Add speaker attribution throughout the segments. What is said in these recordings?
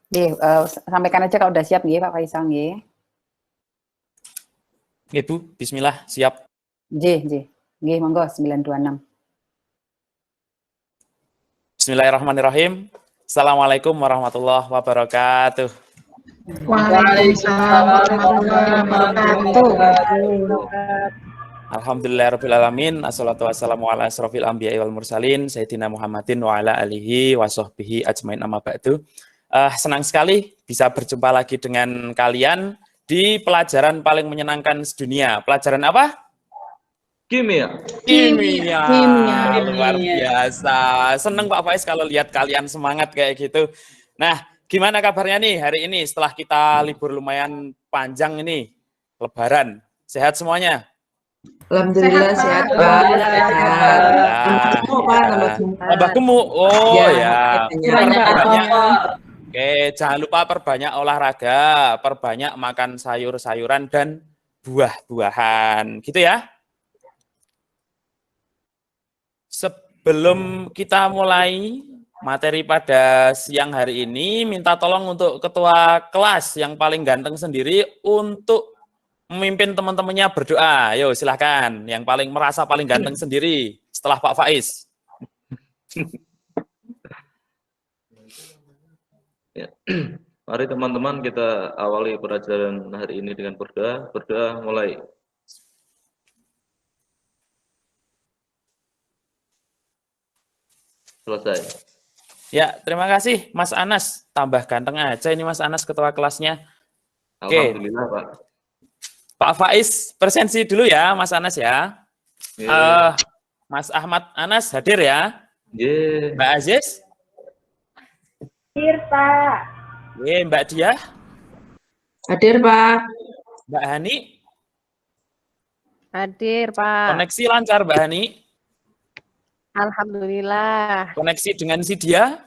Speaker 1: Nggih, sampaikan aja kalau udah siap nggih Pak Faisal nggih.
Speaker 2: Nggih Bu, bismillah, siap.
Speaker 1: Nggih, nggih. Nggih, monggo 926.
Speaker 2: Bismillahirrahmanirrahim. Assalamualaikum warahmatullahi wabarakatuh.
Speaker 3: Waalaikumsalam warahmatullahi wabarakatuh.
Speaker 2: Alhamdulillahirrahmanirrahim. Assalatu wassalamu ala asrofil anbiya'i wal mursalin Sayyidina Muhammadin wa ala alihi wa sahbihi ajmain amma ba'du. Senang sekali bisa berjumpa lagi dengan kalian di pelajaran paling menyenangkan sedunia. Pelajaran apa?
Speaker 4: Kimia.
Speaker 2: Luar biasa. Seneng Pak Faiz kalau lihat kalian semangat kayak gitu. Nah, gimana kabarnya nih hari ini setelah kita libur lumayan panjang ini, Lebaran? Sehat semuanya?
Speaker 3: Alhamdulillah sehat Pak.
Speaker 2: Tambah gemuk. Oh ya.
Speaker 3: Banyak.
Speaker 2: Oke, jangan lupa perbanyak olahraga, perbanyak makan sayur-sayuran dan buah-buahan, gitu ya. Sebelum kita mulai materi pada siang hari ini, minta tolong untuk ketua kelas yang paling ganteng sendiri untuk memimpin teman-temannya berdoa. Ayo silahkan, yang paling merasa paling ganteng sendiri setelah Pak Faiz.
Speaker 4: Ya. Mari teman-teman kita awali pelajaran hari ini dengan berdoa. Berdoa mulai. Selesai.
Speaker 2: Ya, terima kasih Mas Anas. Tambah ganteng aja ini Mas Anas ketua kelasnya. Oke.
Speaker 4: Alhamdulillah Pak.
Speaker 2: Pak Faiz, presensi dulu ya Mas Anas ya. Mas Ahmad Anas hadir ya. Mbak Aziz.
Speaker 5: Hadir Pak.
Speaker 2: Mbak Diah.
Speaker 3: Hadir Pak.
Speaker 2: Mbak Hani.
Speaker 5: Hadir Pak.
Speaker 2: Koneksi lancar Mbak Hani.
Speaker 5: Alhamdulillah.
Speaker 2: Koneksi dengan si dia.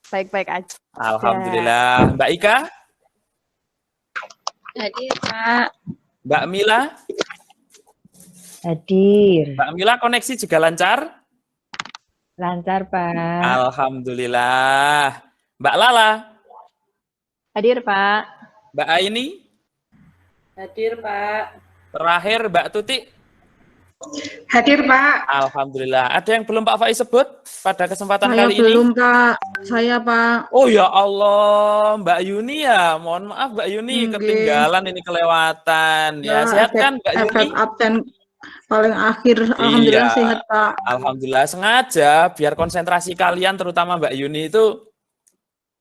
Speaker 5: Baik-baik aja.
Speaker 2: Alhamdulillah. Mbak Ika.
Speaker 6: Hadir Pak.
Speaker 2: Mbak Mila.
Speaker 7: Hadir.
Speaker 2: Mbak Mila koneksi juga lancar.
Speaker 7: Lancar Pak.
Speaker 2: Alhamdulillah. Mbak Lala.
Speaker 5: Hadir Pak.
Speaker 2: Mbak Aini.
Speaker 6: Hadir Pak.
Speaker 2: Terakhir Mbak Tuti.
Speaker 3: Hadir Pak.
Speaker 2: Alhamdulillah. Ada yang belum Pak Faiz sebut pada kesempatan
Speaker 3: Saya
Speaker 2: kali ini?
Speaker 3: belum Pak. Saya Pak.
Speaker 2: Oh ya Allah, Mbak Yuni ya. Mohon maaf Mbak Yuni, ketinggalan ini kelewatan. Ya, sehat kan Mbak Yuni?
Speaker 3: Efek absen paling akhir. Alhamdulillah sehat Pak.
Speaker 2: Alhamdulillah, sengaja biar konsentrasi kalian terutama Mbak Yuni itu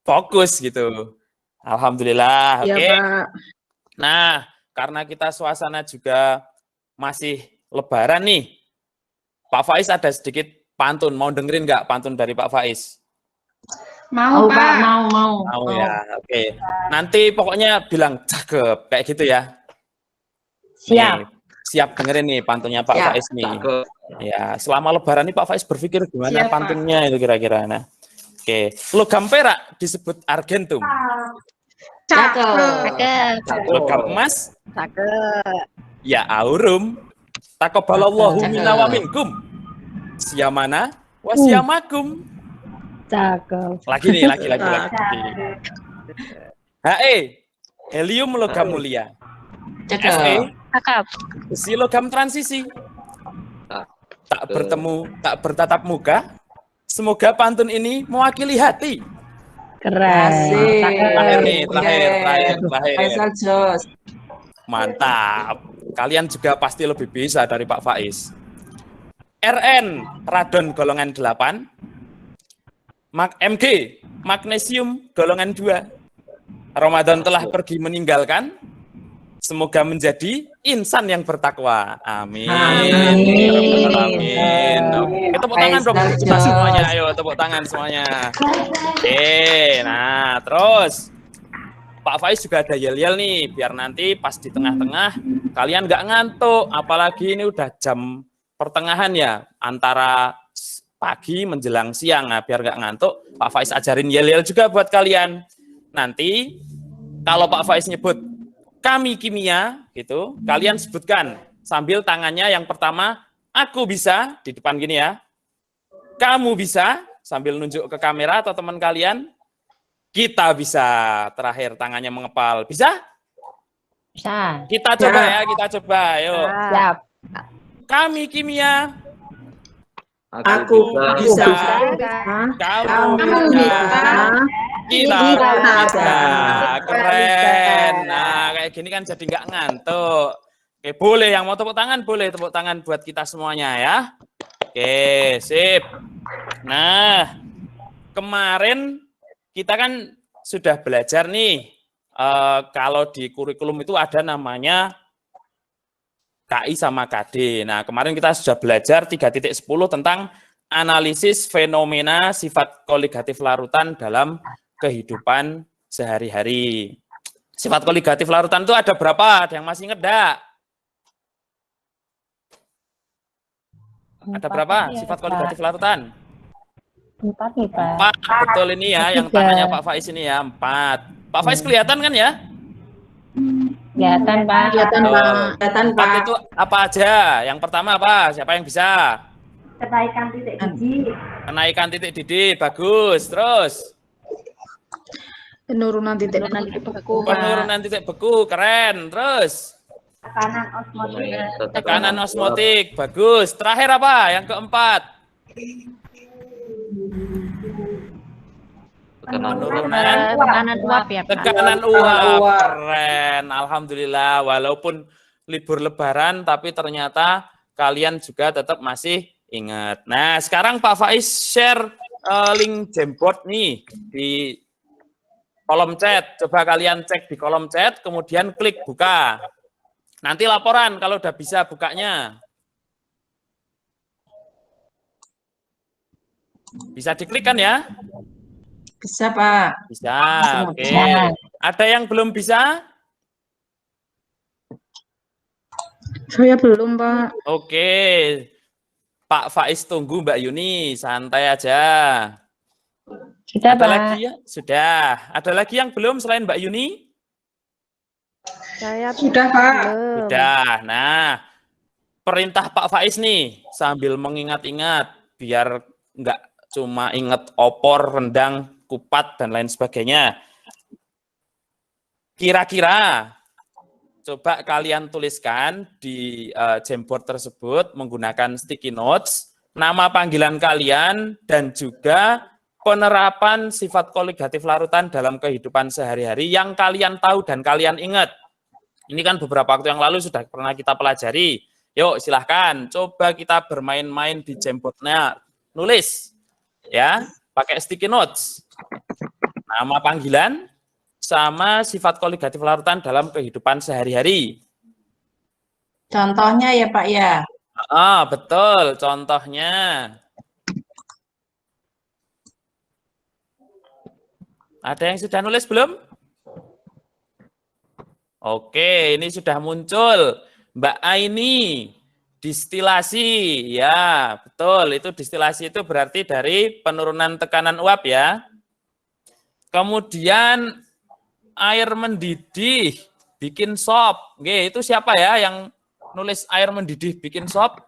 Speaker 2: fokus gitu. Alhamdulillah.
Speaker 3: Iya
Speaker 2: Oke.
Speaker 3: Pak.
Speaker 2: Nah, karena kita suasana juga masih Lebaran nih, Pak Faiz ada sedikit pantun. Mau dengerin nggak pantun dari Pak Faiz?
Speaker 3: Mau Pak. Mau.
Speaker 2: Mau ya, oke. Nanti pokoknya bilang cakep, kayak gitu ya.
Speaker 7: Siap.
Speaker 2: Nih, siap dengerin nih pantunnya Pak Faiz nih. Ya, selama Lebaran nih Pak Faiz berpikir gimana
Speaker 3: Siap,
Speaker 2: pantunnya itu kira-kira. Nah, oke. Logam perak disebut argentum.
Speaker 3: Cakep.
Speaker 2: Logam emas,
Speaker 5: Cakep.
Speaker 2: ya aurum. Taqabbalallahu minna wa minkum. Siyamana wa siyamakum.
Speaker 7: Cakep.
Speaker 2: Lagi nih, lagi. HE, helium logam mulia. Fe,
Speaker 5: Cakep.
Speaker 2: besi logam transisi. Tak bertemu, tak bertatap muka. Semoga pantun ini mewakili hati.
Speaker 7: Keren.
Speaker 2: Terakhir nih, terakhir.
Speaker 3: Faisal Jos.
Speaker 2: Mantap. Kalian juga pasti lebih bisa dari Pak Faiz. RN, radon golongan 8. MG, magnesium golongan 2. Ramadan telah pergi meninggalkan. Semoga menjadi insan yang bertakwa. Amin. Amin. Oke, tepuk tangan dong kita semuanya. Ayo tepuk tangan semuanya. Oke, nah terus Pak Faiz juga ada yel-yel nih, biar nanti pas di tengah-tengah kalian nggak ngantuk, apalagi ini udah jam pertengahan ya, antara pagi menjelang siang. Nah, biar nggak ngantuk, Pak Faiz ajarin yel-yel juga buat kalian. Nanti kalau Pak Faiz nyebut kami kimia, gitu, kalian sebutkan sambil tangannya yang pertama, aku bisa, di depan gini ya, kamu bisa, sambil nunjuk ke kamera atau teman kalian, Kita bisa. Terakhir tangannya mengepal. Bisa?
Speaker 7: Bisa.
Speaker 2: Kita coba ya, kita coba. Ayo.
Speaker 7: Siap.
Speaker 2: Kami kimia.
Speaker 3: Aku bisa.
Speaker 2: Kamu
Speaker 3: Kamu
Speaker 2: bisa.
Speaker 3: bisa.
Speaker 2: Kita
Speaker 3: Kita
Speaker 2: bisa.
Speaker 3: bisa.
Speaker 2: Keren. Nah, kayak gini kan jadi nggak ngantuk. Oke, boleh yang mau tepuk tangan, boleh tepuk tangan buat kita semuanya ya. Oke, sip. Nah, kemarin kita kan sudah belajar nih, kalau di kurikulum itu ada namanya KI sama KD. Nah, kemarin kita sudah belajar 3.10 tentang analisis fenomena sifat koligatif larutan dalam kehidupan sehari-hari. Sifat koligatif larutan itu ada berapa? Ada yang masih ingat enggak? Ada berapa sifat koligatif larutan?
Speaker 7: 4 nih, Pak.
Speaker 2: 4, betul ini ya, yang tangannya Pak Faiz ini ya, 4. Pak Faiz kelihatan kan ya?
Speaker 7: Kelihatan, Pak.
Speaker 3: Kelihatan, Pak. Kelihatan,
Speaker 2: 4
Speaker 3: Pak.
Speaker 2: itu apa aja? Yang pertama apa? Siapa yang bisa?
Speaker 6: Kenaikan titik didih.
Speaker 2: Kenaikan titik didih, bagus. Terus?
Speaker 3: Penurunan titik beku.
Speaker 2: Penurunan titik beku, keren. Terus?
Speaker 6: Tekanan osmotik.
Speaker 2: Tekanan osmotik, bagus. Terakhir apa? Yang keempat?
Speaker 5: Tekanan uap ya, Pak.
Speaker 2: Tekanan uap, keren. Alhamdulillah, walaupun libur lebaran, tapi ternyata kalian juga tetap masih ingat. Nah, sekarang Pak Faiz share link Jamboard nih di kolom chat. Coba kalian cek di kolom chat, kemudian klik buka. Nanti laporan kalau udah bisa bukanya. Bisa diklik kan ya?
Speaker 3: Bisa, Pak.
Speaker 2: Bisa, oke.
Speaker 7: Bisa.
Speaker 2: Ada yang belum bisa?
Speaker 3: Saya belum, Pak.
Speaker 2: Oke. Pak Faiz tunggu Mbak Yuni, santai aja.
Speaker 7: Sudah,
Speaker 2: Ada
Speaker 7: Pak.
Speaker 2: lagi ya? Sudah. Ada lagi yang belum selain Mbak Yuni?
Speaker 5: Saya
Speaker 3: Sudah, Pak.
Speaker 5: belum.
Speaker 2: Sudah. Nah, perintah Pak Faiz nih, sambil mengingat-ingat, biar nggak cuma ingat opor, rendang, kupat, dan lain sebagainya. Kira-kira, coba kalian tuliskan di Jamboard tersebut menggunakan sticky notes, nama panggilan kalian, dan juga penerapan sifat koligatif larutan dalam kehidupan sehari-hari yang kalian tahu dan kalian ingat. Ini kan beberapa waktu yang lalu sudah pernah kita pelajari. Yuk, silahkan, coba kita bermain-main di Jamboard-nya. Nulis, ya, pakai sticky notes. Nama panggilan sama sifat koligatif larutan dalam kehidupan sehari-hari.
Speaker 6: Contohnya ya, Pak ya.
Speaker 2: Betul, contohnya. Ada yang sudah nulis belum? Oke, ini sudah muncul. Mbak Aini, distilasi. Ya, betul. Itu distilasi itu berarti dari penurunan tekanan uap ya. Kemudian air mendidih, bikin sop. Oke, itu siapa ya yang nulis air mendidih, bikin sop?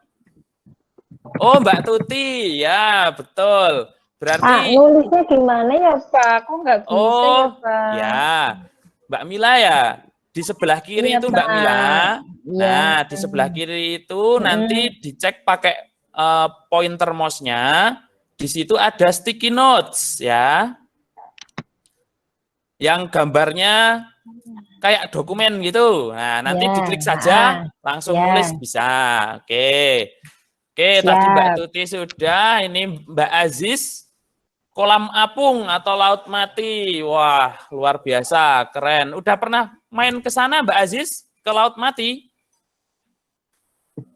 Speaker 2: Oh, Mbak Tuti. Ya, betul. Berarti
Speaker 7: nulisnya gimana ya, Pak? Kok nggak bisa ya, Pak?
Speaker 2: Ya, Mbak Mila ya. Di sebelah kiri
Speaker 7: Iya,
Speaker 2: itu Mbak
Speaker 7: Pak.
Speaker 2: Mila.
Speaker 7: Iya.
Speaker 2: Nah, di sebelah kiri itu nanti dicek pakai pointer mouse-nya. Di situ ada sticky notes ya. Yang gambarnya kayak dokumen gitu. Nah, nanti
Speaker 7: Ya.
Speaker 2: diklik saja, langsung
Speaker 7: Ya.
Speaker 2: nulis bisa. Oke. Oke,
Speaker 7: Siap.
Speaker 2: tadi Mbak Tuti sudah, ini Mbak Aziz. Kolam apung atau laut mati. Wah, luar biasa, keren. Udah pernah main ke sana Mbak Aziz, ke laut mati?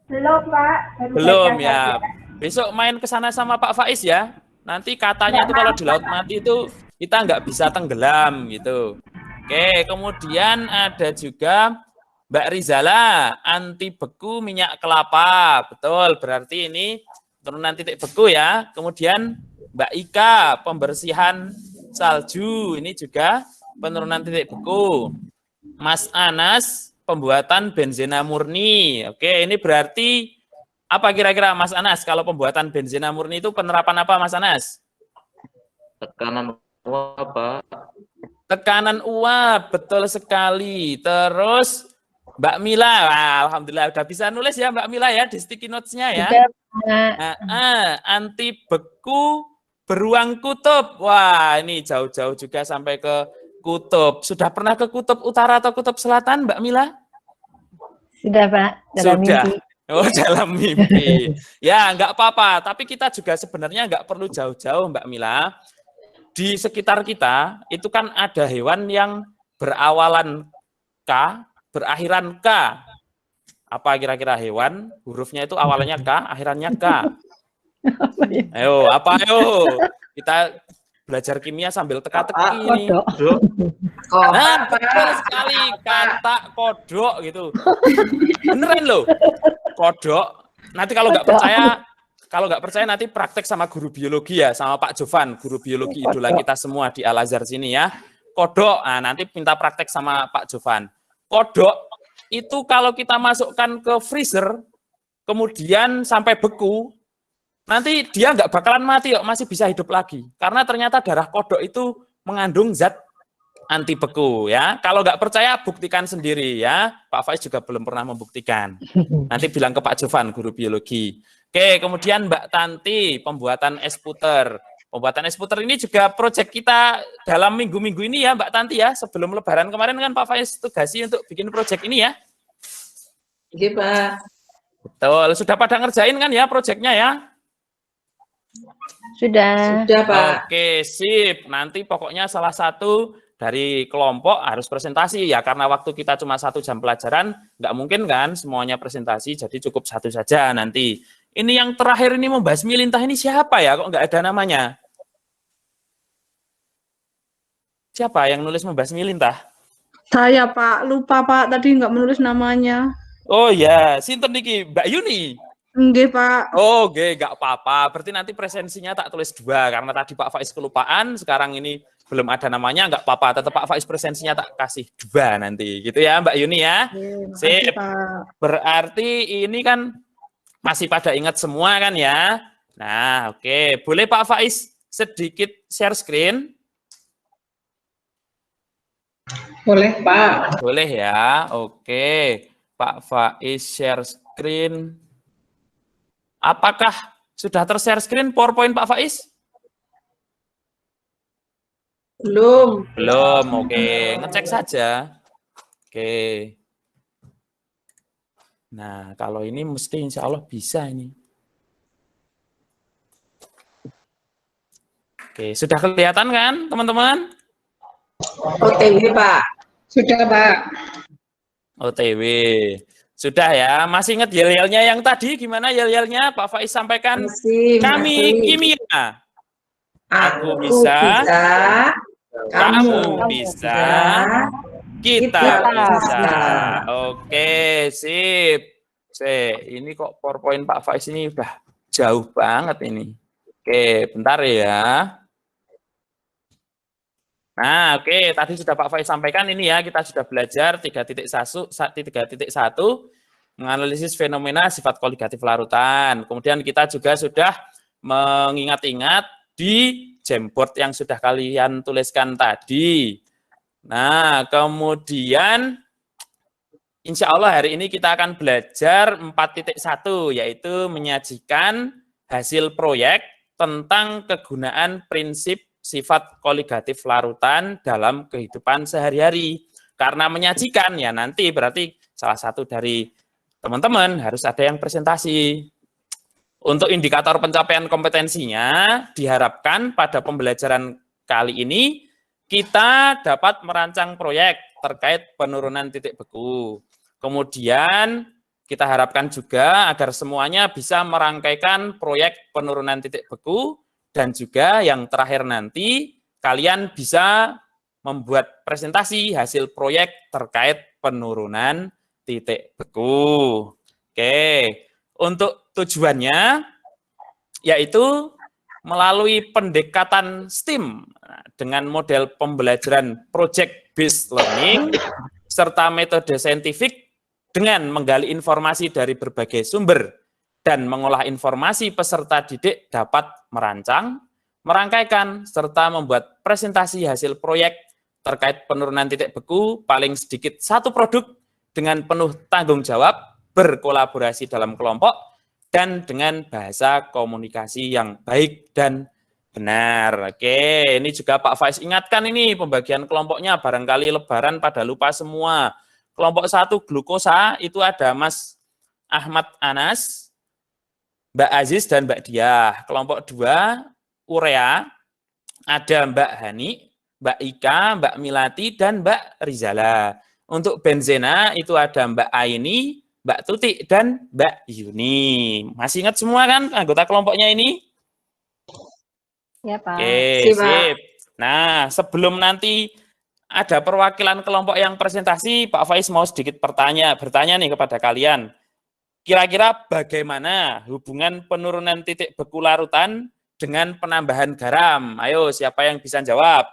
Speaker 6: Belum, Pak. Baru
Speaker 2: Belum
Speaker 6: baca
Speaker 2: ya.
Speaker 6: saja.
Speaker 2: Besok main ke sana sama Pak Faiz ya. Nanti katanya itu kalau di laut mati itu kita nggak bisa tenggelam gitu. Oke, kemudian ada juga Mbak Rizala, anti beku minyak kelapa. Betul, berarti ini turunan titik beku ya. Kemudian Mbak Ika, pembersihan salju. Ini juga penurunan titik beku. Mas Anas, pembuatan benzena murni. Oke, ini berarti apa kira-kira Mas Anas? Kalau pembuatan benzena murni itu penerapan apa Mas Anas?
Speaker 4: Tekanan Apa?
Speaker 2: Tekanan uap, betul sekali. Terus Mbak Mila, wah, alhamdulillah udah bisa nulis ya Mbak Mila ya di sticky notes-nya ya.
Speaker 7: Sudah, Pak.
Speaker 2: Anti beku beruang kutub. Wah, ini jauh-jauh juga sampai ke kutub. Sudah pernah ke kutub utara atau kutub selatan Mbak Mila?
Speaker 7: Sudah, Pak. Dalam
Speaker 2: Sudah.
Speaker 7: mimpi.
Speaker 2: Oh, dalam mimpi. Ya, nggak apa-apa. Tapi kita juga sebenarnya nggak perlu jauh-jauh Mbak Mila. Di sekitar kita, itu kan ada hewan yang berawalan K, berakhiran K. Apa kira-kira hewan? Hurufnya itu awalannya K, akhirannya K. Ayo, apa ayo? Kita belajar kimia sambil teka-teki ini. Nah, betul sekali. Kata kodok gitu. Beneran loh. Kodok. Nanti kalau nggak percaya nanti praktek sama guru biologi ya, sama Pak Jovan, guru biologi idola kita semua di Al-Azhar sini ya. Kodok, nah nanti minta praktek sama Pak Jovan. Kodok itu kalau kita masukkan ke freezer, kemudian sampai beku, nanti dia nggak bakalan mati, masih bisa hidup lagi. Karena ternyata darah kodok itu mengandung zat anti beku ya. Kalau nggak percaya, buktikan sendiri ya. Pak Faiz juga belum pernah membuktikan. Nanti bilang ke Pak Jovan, guru biologi. Oke, kemudian Mbak Tanti, pembuatan es puter. Pembuatan es puter ini juga proyek kita dalam minggu-minggu ini ya Mbak Tanti ya. Sebelum lebaran kemarin kan Pak Faiz tugasi untuk bikin proyek ini ya.
Speaker 6: Oke, Pak.
Speaker 2: Betul, sudah pada ngerjain kan ya proyeknya ya?
Speaker 7: Sudah.
Speaker 6: Sudah, Pak.
Speaker 2: Oke, sip. Nanti pokoknya salah satu dari kelompok harus presentasi ya, karena waktu kita cuma 1 jam pelajaran, nggak mungkin kan semuanya presentasi, jadi cukup 1 saja nanti. Ini yang terakhir ini membasmi lintah ini siapa ya? Kok nggak ada namanya? Siapa yang nulis membasmi lintah?
Speaker 3: Saya, Pak. Lupa, Pak. Tadi nggak menulis namanya.
Speaker 2: Oh ya, sinten niki Mbak Yuni.
Speaker 3: Enggak, Pak.
Speaker 2: Oh, nggak apa-apa. Berarti nanti presensinya tak tulis 2 karena tadi Pak Faiz kelupaan, sekarang ini belum ada namanya, nggak apa-apa. Tetap Pak Faiz presensinya tak kasih 2 nanti, gitu ya Mbak Yuni ya. Sip. Berarti ini kan masih pada ingat semua kan ya. Nah, oke. Boleh Pak Faiz sedikit share screen?
Speaker 6: Boleh, Pak.
Speaker 2: Boleh ya. Oke. Pak Faiz share screen. Apakah sudah ter-share screen PowerPoint Pak Faiz?
Speaker 6: Belum.
Speaker 2: Belum, oke. Ngecek saja. Oke. Nah, kalau ini mesti insya Allah bisa ini. Oke, sudah kelihatan kan teman-teman?
Speaker 6: OTW, Pak. Sudah, Pak.
Speaker 2: OTW. Sudah ya, masih ingat yel-yelnya yang tadi? Gimana yel-yelnya Pak Faiz sampaikan? Kami kimia. Aku bisa. Kamu bisa. Kita bisa. Oke, sip. Ini kok PowerPoint Pak Faiz ini udah jauh banget ini. Oke, bentar ya. Nah, oke, tadi sudah Pak Faiz sampaikan ini ya, kita sudah belajar 3.1 menganalisis fenomena sifat koligatif larutan. Kemudian kita juga sudah mengingat-ingat di Jamboard yang sudah kalian tuliskan tadi. Nah, kemudian insya Allah hari ini kita akan belajar 4.1, yaitu menyajikan hasil proyek tentang kegunaan prinsip sifat koligatif larutan dalam kehidupan sehari-hari. Karena menyajikan, ya nanti berarti salah satu dari teman-teman harus ada yang presentasi. Untuk indikator pencapaian kompetensinya, diharapkan pada pembelajaran kali ini, kita dapat merancang proyek terkait penurunan titik beku. Kemudian kita harapkan juga agar semuanya bisa merangkaikan proyek penurunan titik beku, dan juga yang terakhir nanti kalian bisa membuat presentasi hasil proyek terkait penurunan titik beku. Oke, untuk tujuannya yaitu melalui pendekatan STEAM dengan model pembelajaran project based learning serta metode saintifik dengan menggali informasi dari berbagai sumber dan mengolah informasi, peserta didik dapat merancang, merangkaikan serta membuat presentasi hasil proyek terkait penurunan titik beku paling sedikit 1 produk dengan penuh tanggung jawab, berkolaborasi dalam kelompok, dan dengan bahasa komunikasi yang baik dan benar. Oke, ini juga Pak Faiz ingatkan ini pembagian kelompoknya, barangkali lebaran pada lupa semua. Kelompok 1 glukosa itu ada Mas Ahmad Anas, Mbak Aziz, dan Mbak Diah. Kelompok 2 urea ada Mbak Hani, Mbak Ika, Mbak Milati, dan Mbak Rizala. Untuk benzena itu ada Mbak Aini, Mbak Tuti, dan Mbak Yuni. Masih ingat semua kan anggota kelompoknya ini?
Speaker 5: Ya, Pak.
Speaker 2: Oke, sip. Nah, sebelum nanti ada perwakilan kelompok yang presentasi, Pak Faiz mau sedikit bertanya nih kepada kalian. Kira-kira bagaimana hubungan penurunan titik beku larutan dengan penambahan garam? Ayo, siapa yang bisa jawab?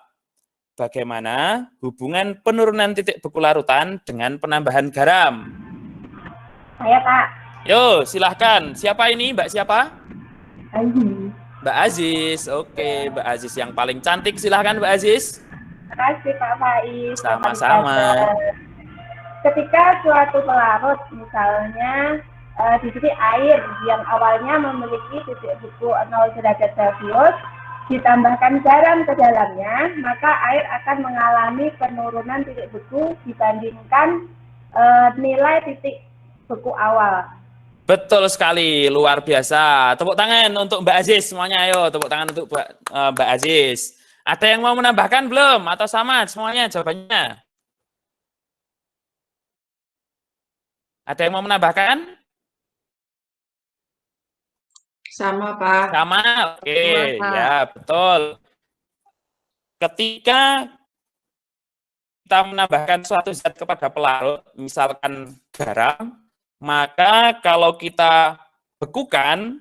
Speaker 2: Bagaimana hubungan penurunan titik beku larutan dengan penambahan garam?
Speaker 7: Saya, Pak.
Speaker 2: Yo, silahkan. Siapa ini? Mbak siapa?
Speaker 7: Aziz.
Speaker 2: Mbak Aziz. Oke, Mbak Aziz yang paling cantik. Silahkan Mbak Aziz.
Speaker 7: Terima kasih, Pak Faiz.
Speaker 2: Sama-sama.
Speaker 7: Ketika suatu pelarut, misalnya di titik air yang awalnya memiliki titik beku 0 derajat Celcius, ditambahkan garam ke dalamnya, maka air akan mengalami penurunan titik beku dibandingkan nilai titik beku awal.
Speaker 2: Betul sekali, luar biasa. Tepuk tangan untuk Mbak Aziz semuanya, ayo tepuk tangan untuk Mbak Aziz. Ada yang mau menambahkan belum? Atau sama semuanya jawabannya? Ada yang mau menambahkan?
Speaker 6: Sama, Pak.
Speaker 2: Sama, oke,
Speaker 5: Sama, Pak.
Speaker 2: ya betul. Ketika kita menambahkan suatu zat kepada pelarut, misalkan garam, maka kalau kita bekukan,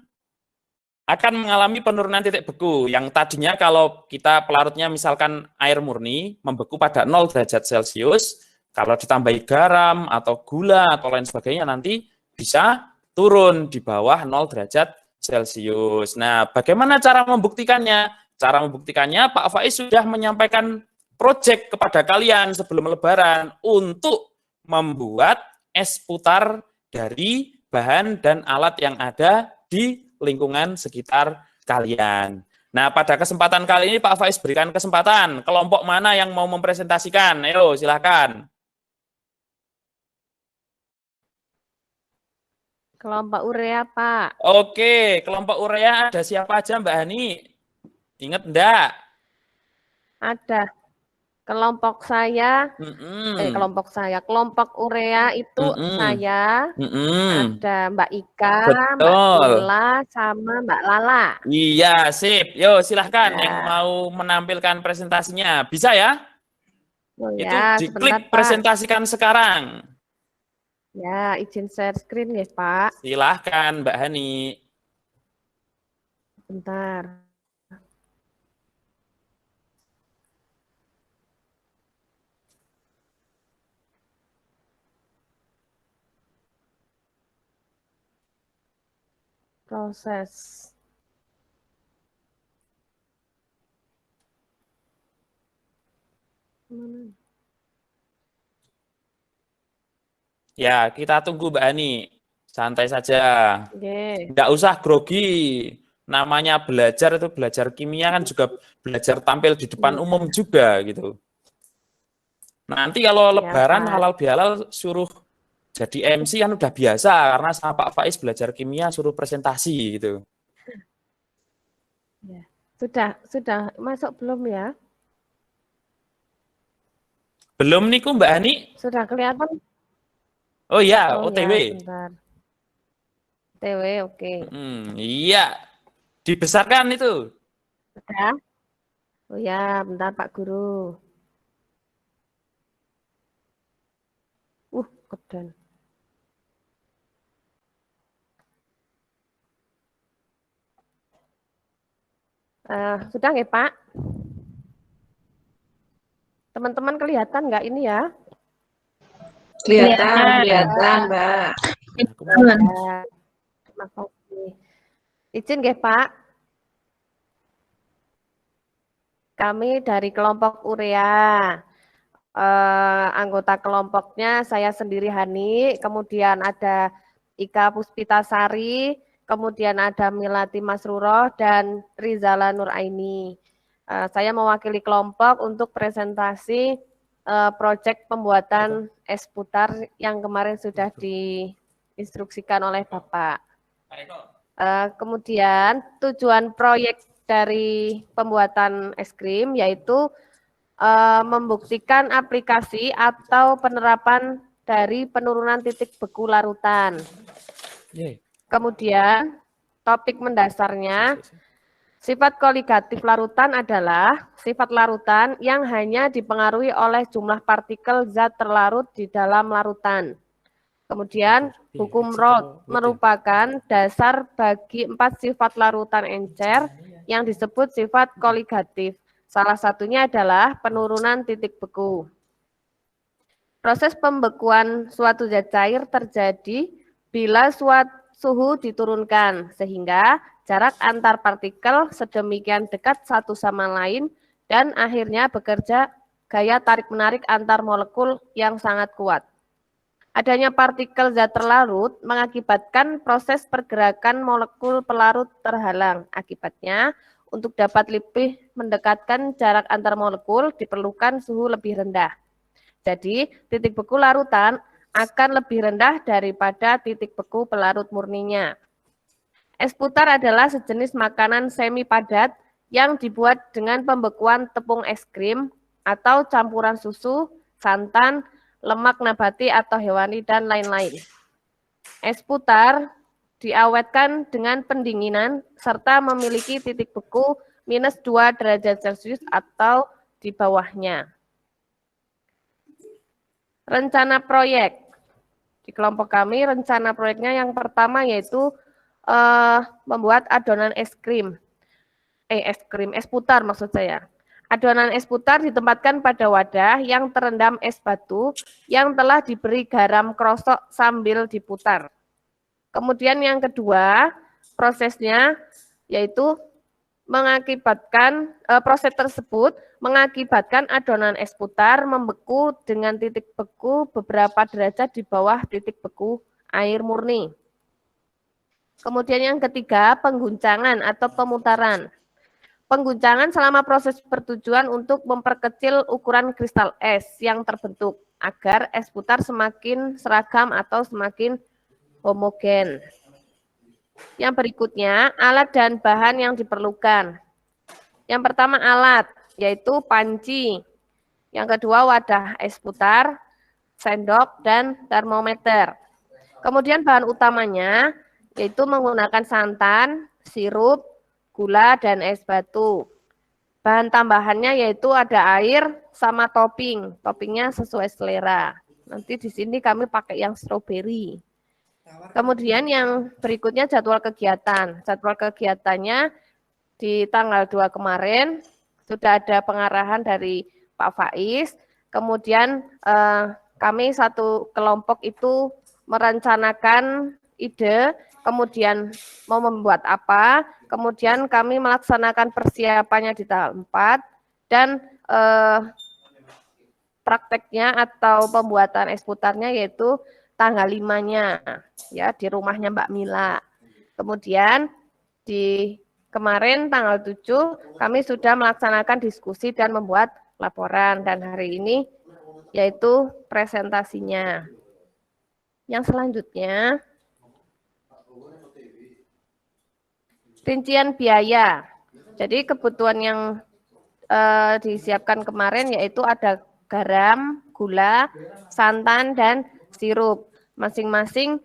Speaker 2: akan mengalami penurunan titik beku. Yang tadinya kalau kita pelarutnya misalkan air murni, membeku pada 0 derajat Celcius, kalau ditambahi garam atau gula atau lain sebagainya nanti bisa turun di bawah 0 derajat Celcius. Nah, bagaimana cara membuktikannya? Cara membuktikannya Pak Faiz sudah menyampaikan proyek kepada kalian sebelum Lebaran untuk membuat es putar dari bahan dan alat yang ada di lingkungan sekitar kalian. Nah, pada kesempatan kali ini Pak Faiz berikan kesempatan. Kelompok mana yang mau mempresentasikan? Ayo, silakan.
Speaker 5: Kelompok urea, Pak.
Speaker 2: Oke, kelompok urea ada siapa aja Mbak Hani? Ingat enggak?
Speaker 5: Ada. Kelompok saya, kelompok urea itu saya, ada Mbak Ika, Mbak
Speaker 2: Betul.
Speaker 5: Tula, sama Mbak Lala.
Speaker 2: Iya, sip. Yo, silahkan
Speaker 5: Ya.
Speaker 2: yang mau menampilkan presentasinya. Bisa ya?
Speaker 5: Oh
Speaker 2: Itu
Speaker 5: ya,
Speaker 2: diklik
Speaker 5: sebentar, Pak.
Speaker 2: presentasikan sekarang.
Speaker 5: Ya, izin share screen ya, Pak.
Speaker 2: Silahkan Mbak Hani.
Speaker 5: Bentar. Proses. Mana?
Speaker 2: Ya, kita tunggu Mbak Hani. Santai saja.
Speaker 5: Oke.
Speaker 2: Nggak usah grogi. Namanya belajar itu belajar kimia kan juga belajar tampil di depan umum juga gitu. Nanti kalau Lebaran
Speaker 5: Pak.
Speaker 2: halal bihalal suruh jadi MC kan udah biasa karena sama Pak Faiz belajar kimia suruh presentasi gitu.
Speaker 5: Ya. Sudah masuk belum ya?
Speaker 2: Belum nih Mbak Hani?
Speaker 5: Sudah kelihatan?
Speaker 2: Oh iya,
Speaker 5: Oh
Speaker 2: OTW.
Speaker 5: ya, bentar. OTW, oke.
Speaker 2: Iya. Dibesarkan itu.
Speaker 5: Sudah? Oh ya, bentar Pak Guru. Kedan. Sudah nggak Pak? Teman-teman kelihatan nggak ini ya?
Speaker 6: Kelihatan, Mbak.
Speaker 5: Ya, terima kasih. Izin nggih Pak? Kami dari kelompok urea. Anggota kelompoknya saya sendiri Hani, kemudian ada Ika Puspitasari, kemudian ada Milati Masruroh dan Rizala Nuraini. Saya mewakili kelompok untuk presentasi proyek pembuatan es putar yang kemarin sudah diinstruksikan oleh Bapak. Kemudian tujuan proyek dari pembuatan es krim yaitu membuktikan aplikasi atau penerapan dari penurunan titik beku larutan. Kemudian topik mendasarnya, sifat koligatif larutan adalah sifat larutan yang hanya dipengaruhi oleh jumlah partikel zat terlarut di dalam larutan. Kemudian hukum Roth merupakan dasar bagi 4 sifat larutan encer yang disebut sifat koligatif. Salah satunya adalah penurunan titik beku. Proses pembekuan suatu zat cair terjadi bila suhu diturunkan, sehingga jarak antar partikel sedemikian dekat satu sama lain dan akhirnya bekerja gaya tarik-menarik antar molekul yang sangat kuat. Adanya partikel zat terlarut mengakibatkan proses pergerakan molekul pelarut terhalang. Akibatnya, untuk dapat lebih mendekatkan jarak antar molekul diperlukan suhu lebih rendah. Jadi, titik beku larutan akan lebih rendah daripada titik beku pelarut murninya. Es putar adalah sejenis makanan semi padat yang dibuat dengan pembekuan tepung es krim atau campuran susu, santan, lemak nabati atau hewani, dan lain-lain. Es putar diawetkan dengan pendinginan serta memiliki titik beku minus 2 derajat Celcius atau di bawahnya. Rencana proyek. Di kelompok kami, rencana proyeknya yang pertama yaitu membuat adonan es putar maksud saya. Adonan es putar ditempatkan pada wadah yang terendam es batu yang telah diberi garam krosok sambil diputar. Kemudian yang kedua, prosesnya yaitu proses tersebut mengakibatkan adonan es putar membeku dengan titik beku beberapa derajat di bawah titik beku air murni. Kemudian yang ketiga, pengguncangan atau pemutaran. Pengguncangan selama proses bertujuan untuk memperkecil ukuran kristal es yang terbentuk agar es putar semakin seragam atau semakin homogen. Yang berikutnya, alat dan bahan yang diperlukan. Yang pertama alat, yaitu panci. Yang kedua wadah es putar, sendok, dan termometer. Kemudian bahan utamanya, yaitu menggunakan santan, sirup, gula, dan es batu. Bahan tambahannya yaitu ada air sama topping. Toppingnya sesuai selera. Nanti di sini kami pakai yang stroberi. Kemudian yang berikutnya jadwal kegiatan. Jadwal kegiatannya di tanggal 2 kemarin sudah ada pengarahan dari Pak Faiz. Kemudian kami satu kelompok itu merencanakan ide, kemudian mau membuat apa, kemudian kami melaksanakan persiapannya di tanggal 4, dan prakteknya atau pembuatan es putarnya yaitu tanggal 5-nya ya di rumahnya Mbak Mila. Kemudian di kemarin tanggal 7 kami sudah melaksanakan diskusi dan membuat laporan, dan hari ini yaitu presentasinya. Yang selanjutnya rincian biaya. Jadi kebutuhan yang disiapkan kemarin yaitu ada garam, gula, santan, dan sirup. Masing-masing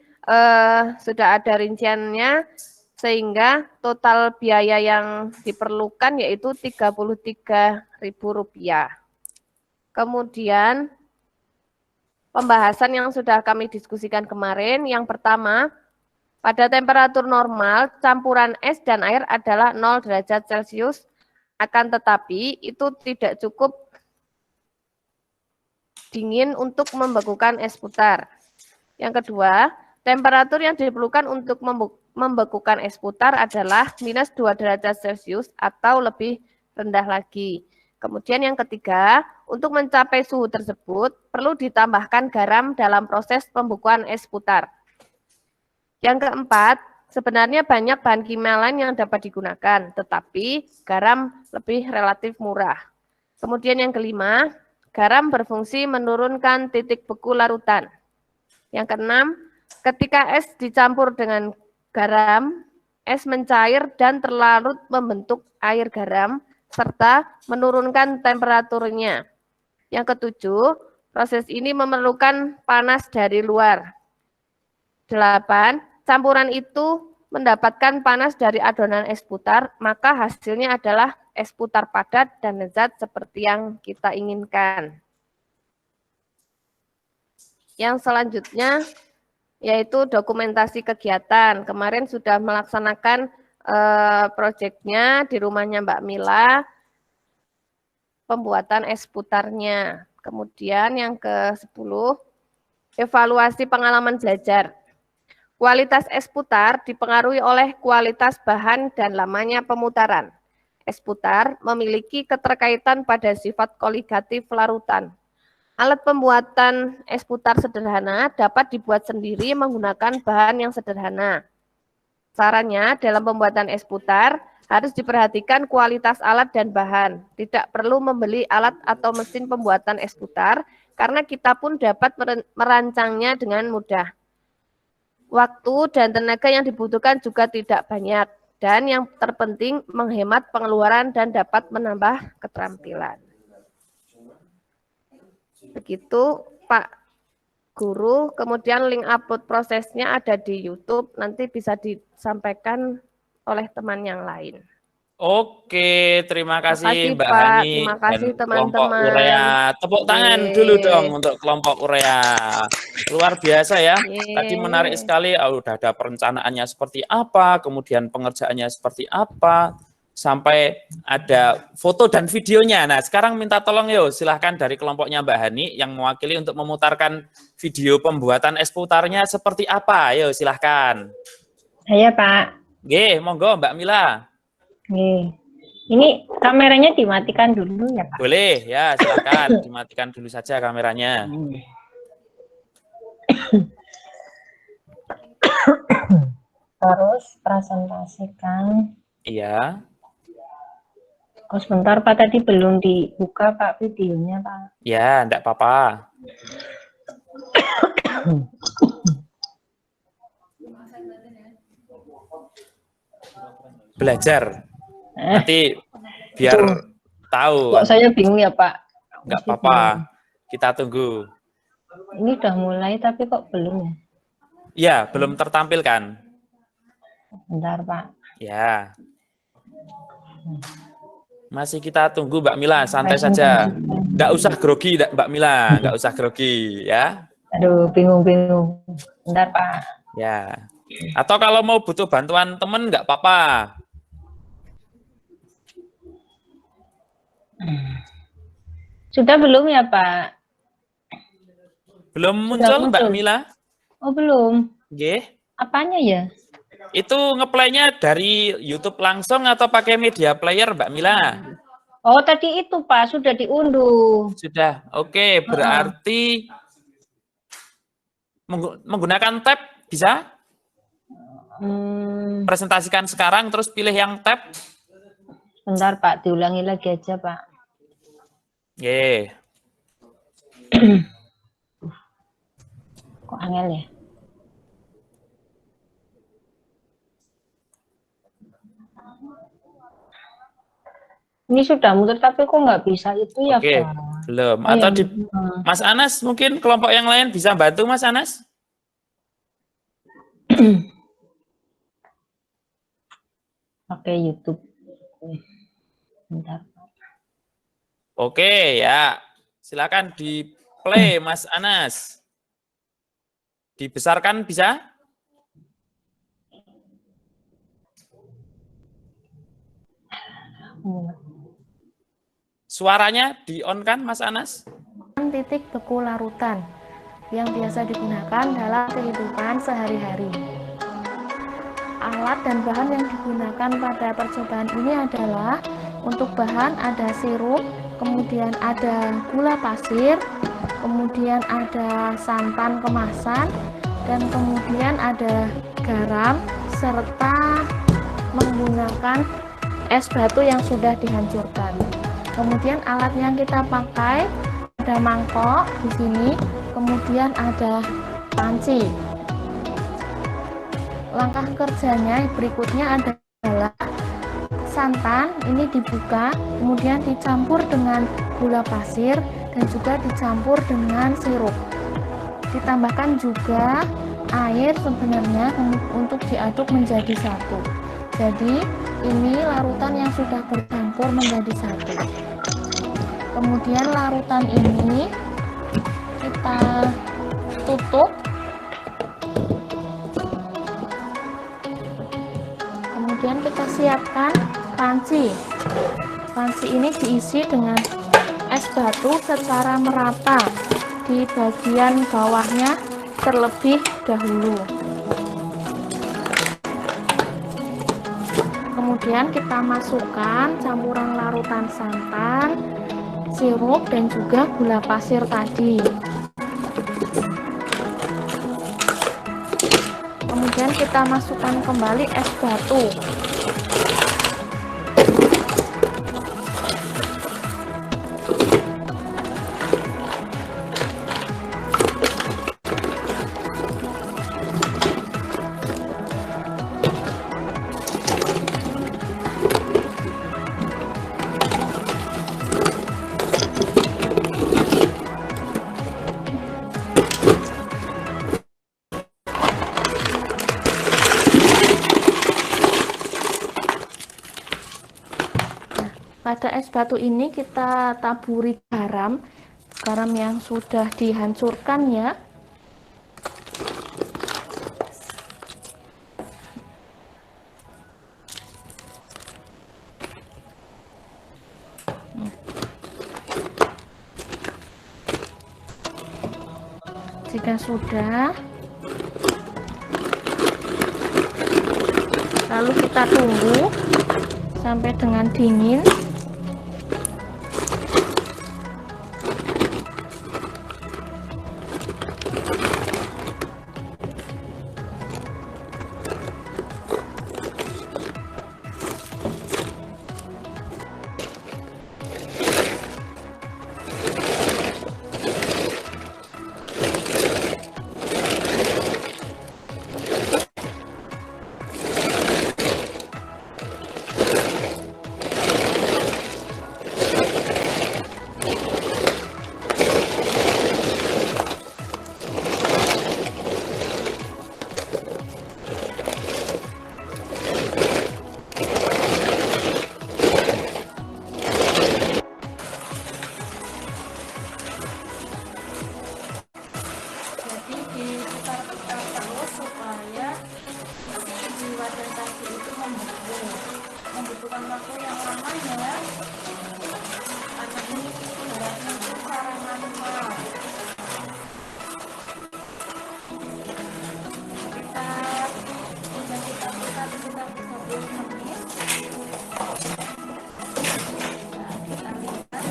Speaker 5: sudah ada rinciannya, sehingga total biaya yang diperlukan yaitu Rp33.000. Kemudian pembahasan yang sudah kami diskusikan kemarin, yang pertama, pada temperatur normal, campuran es dan air adalah 0 derajat Celcius, akan tetapi itu tidak cukup dingin untuk membekukan es putar. Yang kedua, temperatur yang diperlukan untuk membekukan es putar adalah minus 2 derajat Celcius atau lebih rendah lagi. Kemudian yang ketiga, untuk mencapai suhu tersebut perlu ditambahkan garam dalam proses pembukuan es putar. Yang keempat, sebenarnya banyak bahan kimia lain yang dapat digunakan, tetapi garam lebih relatif murah. Kemudian yang kelima, garam berfungsi menurunkan titik beku larutan. Yang keenam, ketika es dicampur dengan garam, es mencair dan terlarut membentuk air garam, serta menurunkan temperaturnya. Yang ketujuh, proses ini memerlukan panas dari luar. 8. Campuran itu mendapatkan panas dari adonan es putar, maka hasilnya adalah es putar padat dan lezat seperti yang kita inginkan. Yang selanjutnya yaitu dokumentasi kegiatan. Kemarin sudah melaksanakan proyeknya di rumahnya Mbak Mila, pembuatan es putarnya. Kemudian yang ke-10, evaluasi pengalaman belajar. Kualitas es putar dipengaruhi oleh kualitas bahan dan lamanya pemutaran. Es putar memiliki keterkaitan pada sifat koligatif larutan. Alat pembuatan es putar sederhana dapat dibuat sendiri menggunakan bahan yang sederhana. Caranya dalam pembuatan es putar harus diperhatikan kualitas alat dan bahan. Tidak perlu membeli alat atau mesin pembuatan es putar karena kita pun dapat merancangnya dengan mudah. Waktu dan tenaga yang dibutuhkan juga tidak banyak. Dan yang terpenting menghemat pengeluaran dan dapat menambah keterampilan. Begitu Pak Guru, kemudian link upload prosesnya ada di YouTube, nanti bisa disampaikan oleh teman yang lain.
Speaker 2: Oke, terima kasih Mbak
Speaker 5: Pak.
Speaker 2: Hani
Speaker 5: Terima kasih
Speaker 2: dan kelompok
Speaker 5: teman-teman.
Speaker 2: Urea. Tepuk tangan dulu dong untuk kelompok Urea. Luar biasa ya. Tadi menarik sekali. Udah ada perencanaannya seperti apa, kemudian pengerjaannya seperti apa, sampai ada foto dan videonya. Nah, sekarang minta tolong yuk, silahkan dari kelompoknya Mbak Hani yang mewakili untuk memutarkan video pembuatan es putarnya seperti apa. Yuk, silahkan.
Speaker 8: Saya Pak.
Speaker 2: Nggih, monggo Mbak Mila.
Speaker 8: Nih, ini kameranya dimatikan dulu ya Pak?
Speaker 2: Boleh, ya silakan dimatikan dulu saja kameranya.
Speaker 8: Terus presentasikan.
Speaker 2: Iya.
Speaker 8: Oh sebentar Pak, tadi belum dibuka Pak videonya Pak.
Speaker 2: Ya, enggak apa-apa. Belajar. Nanti biar tahu.
Speaker 8: Kok saya bingung ya Pak?
Speaker 2: Enggak apa-apa. Kita tunggu.
Speaker 8: Ini udah mulai tapi kok belum ya?
Speaker 2: Ya, belum tertampilkan.
Speaker 8: Bentar Pak.
Speaker 2: Ya. Masih kita tunggu Mbak Mila, santai saja. Enggak usah grogi Mbak Mila, enggak usah grogi ya.
Speaker 8: Aduh, bingung-bingung. Bentar Pak.
Speaker 2: Ya. Atau kalau mau butuh bantuan teman enggak apa-apa.
Speaker 8: Sudah belum ya Pak?
Speaker 2: Belum muncul Mbak Mila?
Speaker 8: Oh belum.
Speaker 2: Nggih.
Speaker 8: Apanya ya?
Speaker 2: Itu ngeplaynya dari YouTube langsung atau pakai media player Mbak Mila?
Speaker 8: Oh tadi itu Pak, sudah diunduh.
Speaker 2: Sudah, oke. Berarti menggunakan tab bisa? Presentasikan sekarang terus pilih yang tab.
Speaker 8: Bentar Pak, diulangi lagi aja Pak.
Speaker 2: Ye.
Speaker 8: Kok angel ya? Ini sudah muter tapi kok nggak bisa itu ya
Speaker 2: Oke,
Speaker 8: Pak?
Speaker 2: belum.
Speaker 8: Oh,
Speaker 2: Atau
Speaker 8: ya.
Speaker 2: di Mas Anas mungkin kelompok yang lain bisa bantu Mas Anas?
Speaker 8: Pakai YouTube. Bentar.
Speaker 2: Oke ya, silakan di play Mas Anas. Dibesarkan bisa? Suaranya di-on kan Mas Anas?
Speaker 9: Titik beku larutan yang biasa digunakan dalam kehidupan sehari-hari. Alat dan bahan yang digunakan pada percobaan ini adalah untuk bahan ada sirup, kemudian ada gula pasir, kemudian ada santan kemasan, dan kemudian ada garam, serta menggunakan es batu yang sudah dihancurkan. Kemudian alat yang kita pakai ada mangkok di sini, kemudian ada panci. Langkah kerjanya berikutnya adalah santan ini dibuka, kemudian dicampur dengan gula pasir dan juga dicampur dengan sirup. Ditambahkan juga air sebenarnya untuk diaduk menjadi satu. Jadi ini larutan yang sudah bercampur menjadi satu. Kemudian larutan ini kita tutup. Kemudian kita siapkan panci. Panci ini diisi dengan es batu secara merata di bagian bawahnya terlebih dahulu. Kemudian kita masukkan campuran larutan santan, sirup, dan juga gula pasir tadi. Kemudian kita masukkan kembali es batu. Pada es batu ini kita taburi garam yang sudah dihancurkan ya. Jika sudah, lalu kita tunggu sampai dengan dingin. Membutuhkan waktu yang lama ya, karena ini beratnya itu secara manual. Kita buka sekitar 30 menit. Nah, kita lihat.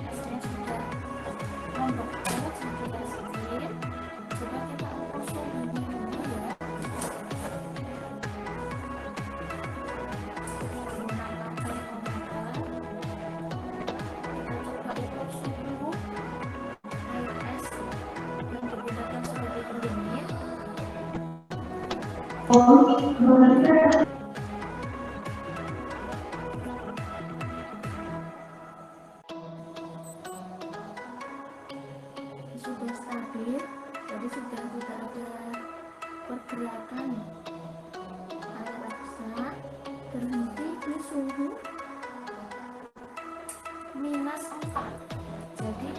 Speaker 9: Esnya sudah membeku sedikit-sedikit. Coba kita ukur suhunya dulu ya. Menggunakan termometer. Kita coba ukur suhu air es yang digunakan sebagai pendingin. Sudah stabil, jadi sudah tidak ada pergerakan. Air esnya berhenti di suhu -4. Jadi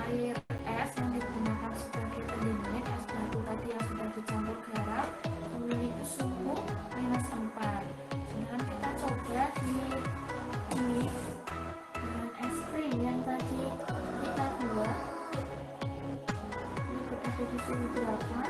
Speaker 9: air es yang digunakan sebagai pendingin, es batu tadi yang sudah dicampur garam, memiliki suhu -4. Sedangkan kita coba di dengan es krim yang tadi kita buat. Ini berada di suhu berapa?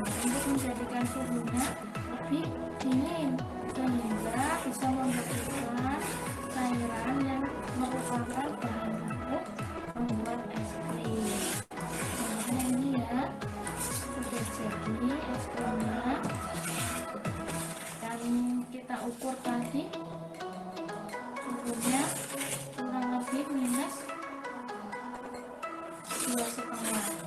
Speaker 9: untuk menjadikan suhunya lebih dingin sehingga bisa membersihkan cairan yang merupakan bahan baku membuat es krim. Nah, ini ya sudah jadi es krimnya, dan kita ukur tadi suhunya kurang lebih minus 2,5.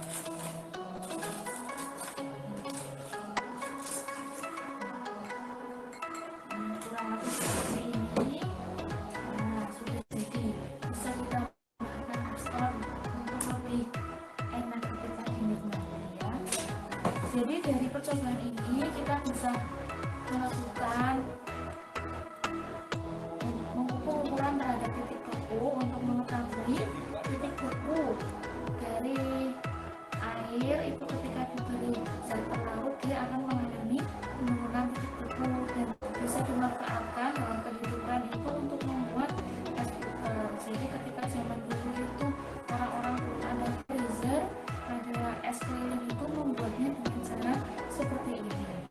Speaker 9: Kurang lebih seperti ini. Nah, sudah jadi, bisa kita tambahkan asam untuk lebih enak ketika dinikmati ya. Jadi dari percobaan ini kita bisa melakukan pengukuran terhadap titik beku untuk mengetahui titik beku dari air itu ketika diberi zat pelarut dia akan mengalami penurunan titik beku dan bisa dimanfaatkan dalam kehidupan itu untuk membuat es puter. Jadi ketika zaman dulu itu orang-orang belum ada freezer, ada es keliling itu membuatnya dengan cara seperti ini.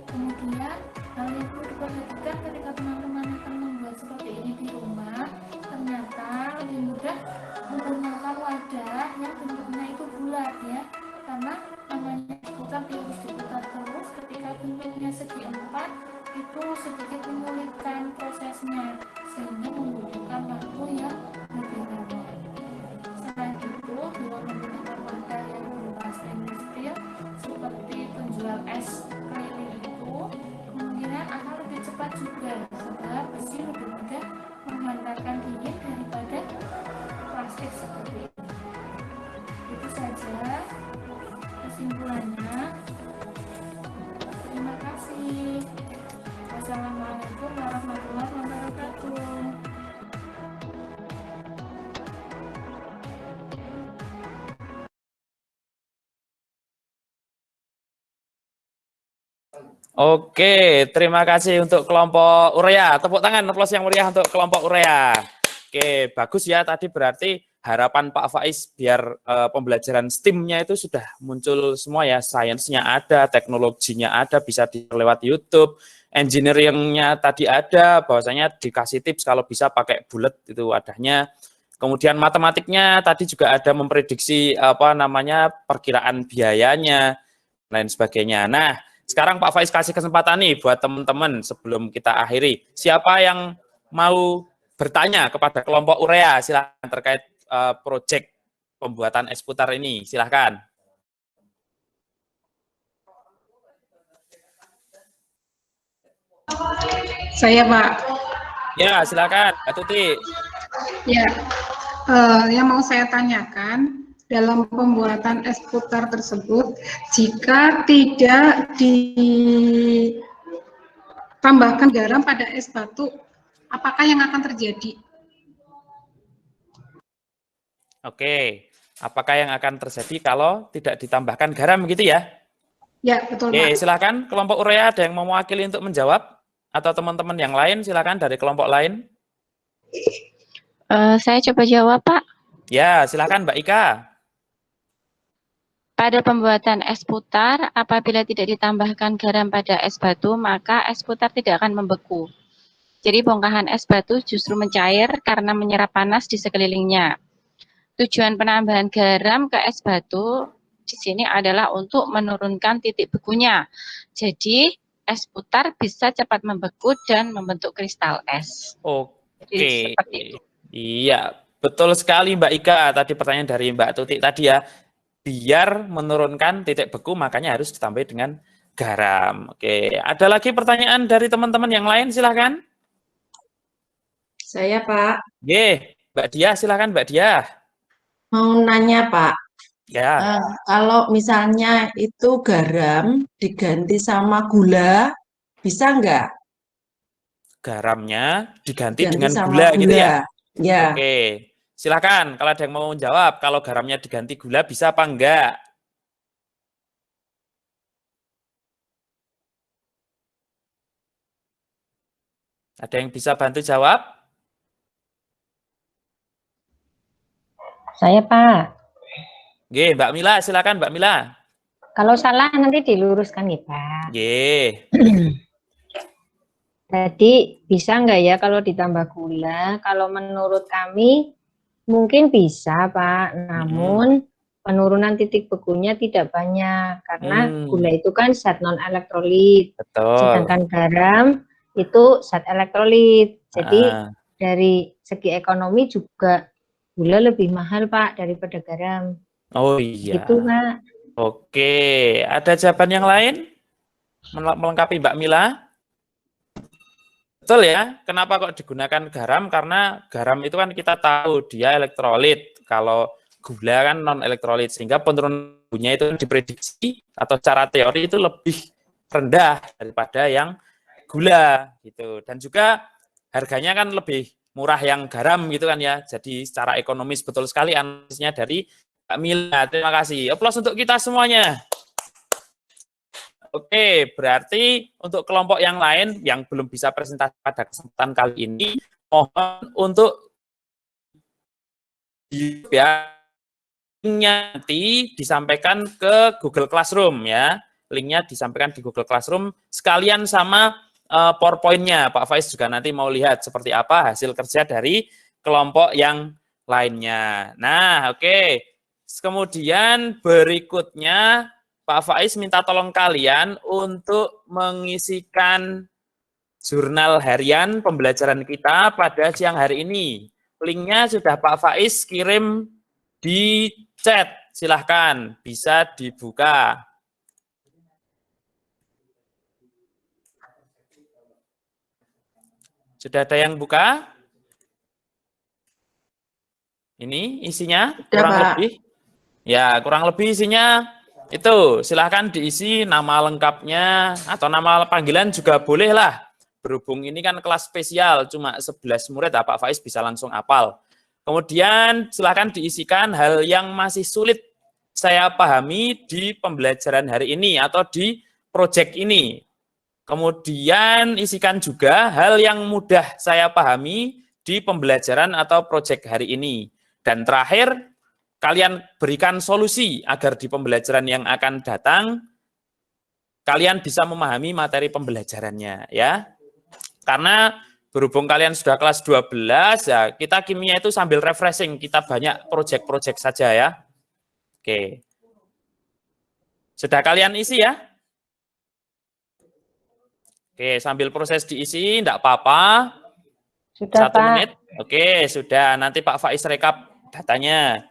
Speaker 9: Kemudian hal yang perlu diperhatikan ketika teman-teman akan membuat seperti ini di rumah, ternyata lebih mudah menggunakan wadah yang bentuknya itu bulat ya, karena namanya putar dia harus diputar terus. Ketika bentuknya segi 4 itu sedikit menyulitkan prosesnya sehingga membutuhkan waktu yang lebih lama. Selain itu, bila menggunakan wadah yang berupa stainless steel seperti penjual es keliling itu, kemungkinan akan lebih cepat juga sebab besi lebih mudah menghantarkan dingin daripada plastik seperti ini. Itu saja kesimpulannya. Terima kasih. Wassalamualaikum warahmatullahi wabarakatuh.
Speaker 2: Oke, terima kasih untuk kelompok urea. Tepuk tangan aplaus yang meriah untuk kelompok urea. Oke, bagus ya, tadi berarti harapan Pak Faiz biar pembelajaran STEAM-nya itu sudah muncul semua ya, sainsnya ada, teknologinya ada, bisa lewat YouTube, engineering-nya tadi ada, bahwasanya dikasih tips kalau bisa pakai bulat itu wadahnya. Kemudian matematiknya tadi juga ada memprediksi apa namanya perkiraan biayanya, lain sebagainya. Nah, sekarang Pak Faiz kasih kesempatan nih buat teman-teman sebelum kita akhiri. Siapa yang mau bertanya kepada kelompok urea, silahkan terkait proyek pembuatan es putar ini, silahkan.
Speaker 3: Saya Pak.
Speaker 2: Ya, silakan, Mbak Tuti.
Speaker 3: Ya, yang mau saya tanyakan, dalam pembuatan es putar tersebut, jika tidak ditambahkan garam pada es batu, apakah yang akan terjadi?
Speaker 2: Oke, apakah yang akan terjadi kalau tidak ditambahkan garam gitu ya?
Speaker 3: Ya, betul
Speaker 2: Oke,
Speaker 3: Pak.
Speaker 2: silakan kelompok urea ada yang mau mewakili untuk menjawab? Atau teman-teman yang lain, silakan dari kelompok lain.
Speaker 8: Saya coba jawab, Pak.
Speaker 2: Ya, silakan Mbak Ika.
Speaker 8: Pada pembuatan es putar, apabila tidak ditambahkan garam pada es batu, maka es putar tidak akan membeku. Jadi bongkahan es batu justru mencair karena menyerap panas di sekelilingnya. Tujuan penambahan garam ke es batu di sini adalah untuk menurunkan titik bekunya. Jadi es putar bisa cepat membeku dan membentuk kristal es.
Speaker 2: Oke.
Speaker 8: Jadi, seperti itu.
Speaker 2: Iya, betul sekali Mbak Ika. Tadi pertanyaan dari Mbak Tuti tadi ya. Biar menurunkan titik beku makanya harus ditambah dengan garam. Oke, ada lagi pertanyaan dari teman-teman yang lain, silahkan.
Speaker 6: Saya Pak.
Speaker 2: Ye, Mbak Dia, silahkan Mbak Dia.
Speaker 6: Mau nanya Pak.
Speaker 2: Ya.
Speaker 6: Kalau misalnya itu garam diganti sama gula, bisa nggak?
Speaker 2: Garamnya diganti
Speaker 6: Diganti
Speaker 2: dengan
Speaker 6: sama
Speaker 2: gula gitu ya?
Speaker 6: Ya.
Speaker 2: Oke, silakan kalau ada yang mau jawab, kalau garamnya diganti gula bisa apa enggak? Ada yang bisa bantu jawab?
Speaker 8: Saya, Pak.
Speaker 2: Oke, Mbak Mila, silakan Mbak Mila.
Speaker 10: Kalau salah nanti diluruskan ya Pak.
Speaker 2: Nggih.
Speaker 10: Jadi bisa nggak ya kalau ditambah gula? Kalau menurut kami mungkin bisa Pak, namun penurunan titik bekunya tidak banyak karena gula itu kan zat non elektrolit,
Speaker 2: Betul.
Speaker 10: sedangkan garam itu zat elektrolit. Jadi dari segi ekonomi juga gula lebih mahal Pak daripada garam.
Speaker 2: Oh iya.
Speaker 10: Gitu Pak.
Speaker 2: Oke, ada jawaban yang lain melengkapi Mbak Mila? Betul ya, kenapa kok digunakan garam? Karena garam itu kan kita tahu dia elektrolit, kalau gula kan non elektrolit, sehingga penurunannya itu diprediksi atau secara teori itu lebih rendah daripada yang gula gitu. Dan juga harganya kan lebih murah yang garam gitu kan ya. Jadi secara ekonomis betul sekali analisisnya dari Mbak Mila. Terima kasih. Aplaus untuk kita semuanya. Oke, berarti untuk kelompok yang lain yang belum bisa presentasi pada kesempatan kali ini, mohon untuk ya linknya nanti disampaikan ke Google Classroom ya. Linknya disampaikan di Google Classroom sekalian sama PowerPoint-nya. Pak Faiz juga nanti mau lihat seperti apa hasil kerja dari kelompok yang lainnya. Nah, oke. Kemudian berikutnya Pak Faiz minta tolong kalian untuk mengisikan jurnal harian pembelajaran kita pada siang hari ini. Linknya sudah Pak Faiz kirim di chat. Silahkan, bisa dibuka. Sudah ada yang buka? Ini isinya kurang lebih. Ya, kurang lebih isinya itu, silahkan diisi nama lengkapnya atau nama panggilan juga boleh lah. Berhubung ini kan kelas spesial, cuma 11 murid, Pak Faiz bisa langsung hafal. Kemudian silahkan diisikan hal yang masih sulit saya pahami di pembelajaran hari ini atau di proyek ini. Kemudian isikan juga hal yang mudah saya pahami di pembelajaran atau proyek hari ini. Dan terakhir, kalian berikan solusi agar di pembelajaran yang akan datang, kalian bisa memahami materi pembelajarannya, ya. Karena berhubung kalian sudah kelas 12, ya kita kimia itu sambil refreshing, kita banyak proyek-proyek saja ya. Oke. Sudah kalian isi ya? Oke, sambil proses diisi, enggak apa-apa.
Speaker 10: Sudah,
Speaker 2: 1 menit. Oke, sudah. Nanti Pak Faiz rekap datanya.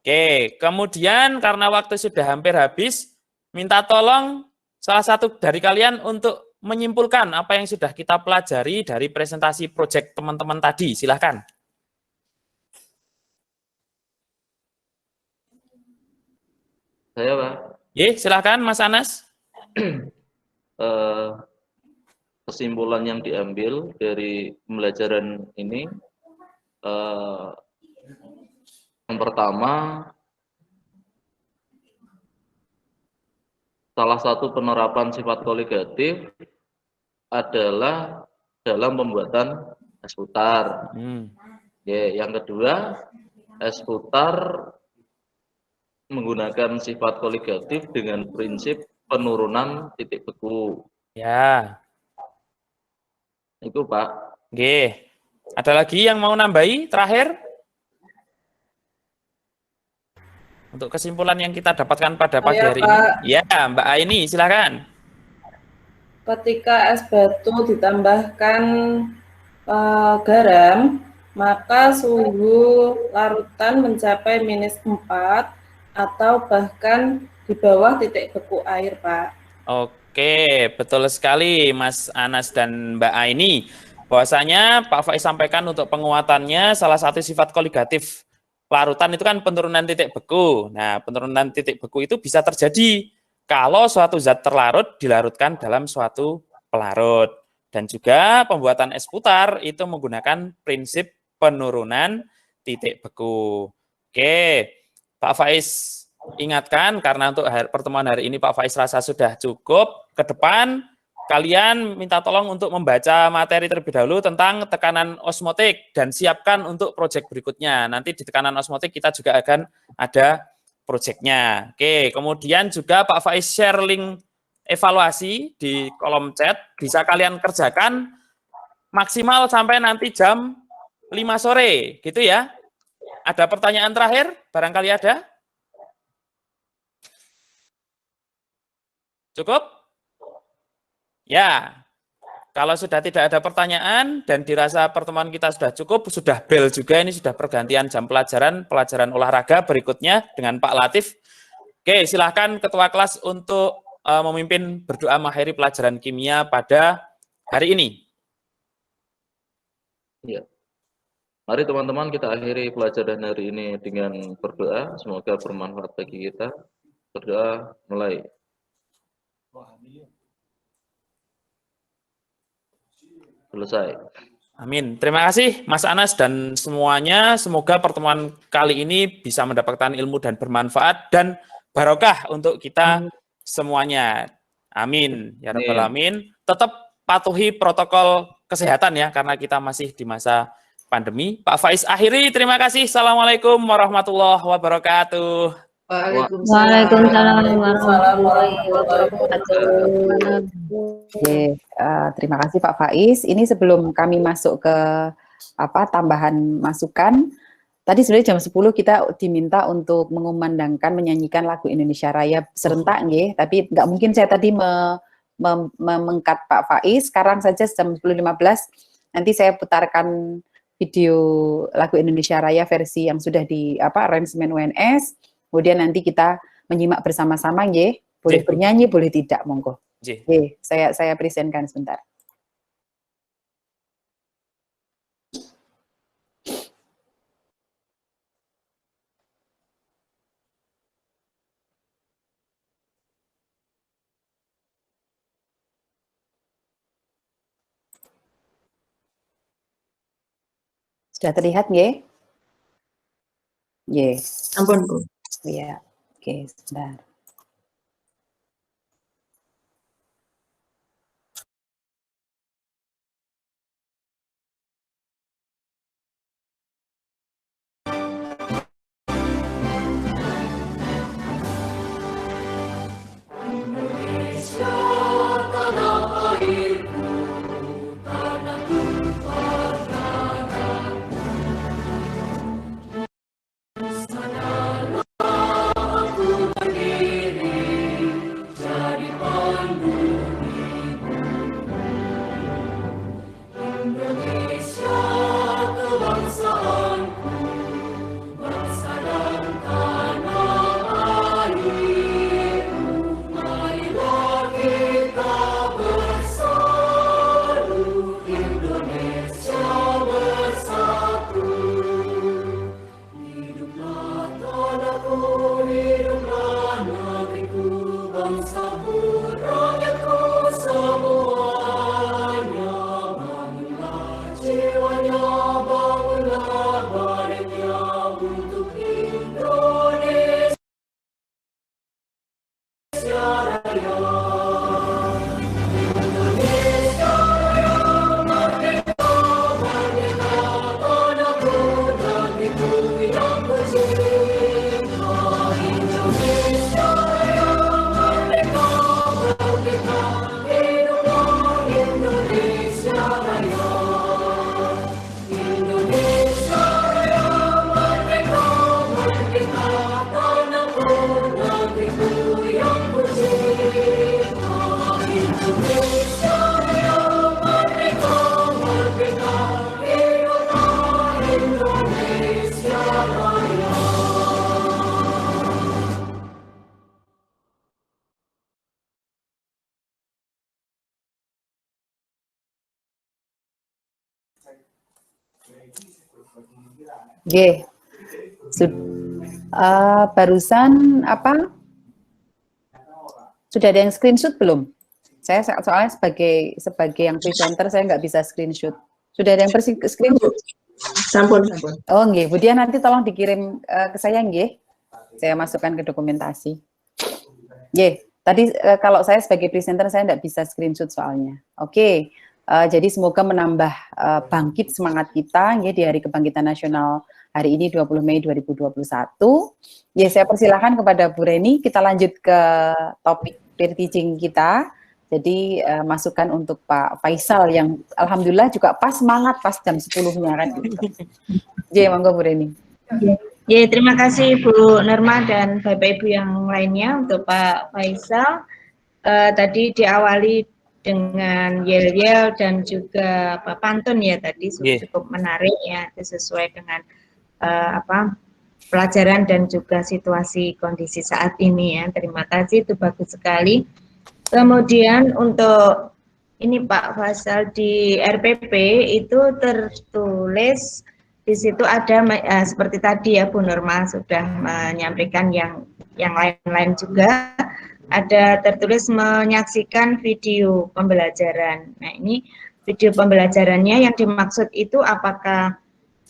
Speaker 2: Oke, kemudian karena waktu sudah hampir habis, minta tolong salah satu dari kalian untuk menyimpulkan apa yang sudah kita pelajari dari presentasi proyek teman-teman tadi. Silahkan.
Speaker 4: Saya, Pak.
Speaker 2: Silahkan, Mas Anas.
Speaker 4: Kesimpulan yang diambil dari pembelajaran ini, yang pertama, salah satu penerapan sifat koligatif adalah dalam pembuatan es putar. Yang kedua, es putar menggunakan sifat koligatif dengan prinsip penurunan titik beku.
Speaker 2: Ya.
Speaker 4: Itu, Pak.
Speaker 2: Ada lagi yang mau nambahi terakhir? Untuk kesimpulan yang kita dapatkan pada pagi hari ini. Ya, Mbak Aini, silakan.
Speaker 11: Ketika es batu ditambahkan garam, maka suhu larutan mencapai -4 atau bahkan di bawah titik beku air, Pak.
Speaker 2: Oke, betul sekali Mas Anas dan Mbak Aini. Bahwasanya Pak Faiz sampaikan untuk penguatannya salah satu sifat koligatif larutan itu kan penurunan titik beku. Nah, penurunan titik beku itu bisa terjadi kalau suatu zat terlarut dilarutkan dalam suatu pelarut. Dan juga pembuatan es putar itu menggunakan prinsip penurunan titik beku. Oke, Pak Faiz ingatkan, karena untuk pertemuan hari ini Pak Faiz rasa sudah cukup. Ke depan, kalian minta tolong untuk membaca materi terlebih dahulu tentang tekanan osmotik dan siapkan untuk proyek berikutnya. Nanti di tekanan osmotik kita juga akan ada proyeknya. Oke, kemudian juga Pak Faiz share link evaluasi di kolom chat, bisa kalian kerjakan maksimal sampai nanti jam 5 sore, gitu ya. Ada pertanyaan terakhir? Barangkali ada? Cukup? Ya. Kalau sudah tidak ada pertanyaan dan dirasa pertemuan kita sudah cukup, sudah bel juga, ini sudah pergantian jam pelajaran olahraga berikutnya dengan Pak Latif. Oke, silahkan Ketua Kelas untuk memimpin berdoa mengakhiri pelajaran kimia pada hari ini.
Speaker 4: Ya. Mari teman-teman kita akhiri pelajaran hari ini dengan berdoa, semoga bermanfaat bagi kita. Berdoa mulai. Selesai.
Speaker 2: Amin. Terima kasih Mas Anas dan semuanya. Semoga pertemuan kali ini bisa mendapatkan ilmu dan bermanfaat dan barokah untuk kita semuanya. Amin. Ya Rabbal Alamin. Tetap patuhi protokol kesehatan ya, karena kita masih di masa pandemi. Pak Faiz akhiri. Terima kasih. Assalamualaikum warahmatullahi wabarakatuh.
Speaker 10: Waalaikumsalam warahmatullahi wabarakatuh.
Speaker 1: Oke, terima kasih Pak Faiz. Ini sebelum kami masuk ke tambahan masukan, tadi sebenarnya jam 10 kita diminta untuk mengumandangkan, menyanyikan lagu Indonesia Raya serentak, nggih. Tapi nggak mungkin saya tadi mengkat Pak Faiz. Sekarang saja jam 10.15, nanti saya putarkan video lagu Indonesia Raya versi yang sudah di aransemen UNS. Kemudian nanti kita menyimak bersama-sama, nggih. Boleh bernyanyi, boleh tidak, monggo. Oke, saya presentkan sebentar. Sudah terlihat, nggih? Nggih.
Speaker 6: Ampun, Bu.
Speaker 1: Iya. Oke, sebentar. Oke, barusan sudah ada yang screenshot belum? Saya soalnya sebagai yang presenter saya nggak bisa screenshot. Sudah ada yang screenshot?
Speaker 6: Sampun.
Speaker 1: Oh nggih, kemudian nanti tolong dikirim ke saya nggih. Saya masukkan ke dokumentasi. Nggih, tadi kalau saya sebagai presenter saya nggak bisa screenshot soalnya. Oke. Jadi semoga menambah bangkit semangat kita ya di Hari Kebangkitan Nasional hari ini 20 Mei 2021. Ya, saya persilahkan kepada Bu Reni, kita lanjut ke topik peer teaching kita. Jadi masukan untuk Pak Faisal yang alhamdulillah juga pas semangat pas jam 10-nya kan gitu. Jadi monggo Bu Reni.
Speaker 10: Ya, terima kasih Bu Norma dan Bapak Ibu yang lainnya. Untuk Pak Faisal, tadi diawali dengan yel-yel dan juga pantun ya tadi cukup menarik ya, sesuai dengan pelajaran dan juga situasi kondisi saat ini ya. Terima kasih, itu bagus sekali. Kemudian untuk ini Pak Faisal di RPP itu tertulis di situ ada seperti tadi ya Bu Norma sudah menyampaikan yang lain-lain juga, ada tertulis menyaksikan video pembelajaran. Nah, ini video pembelajarannya yang dimaksud itu apakah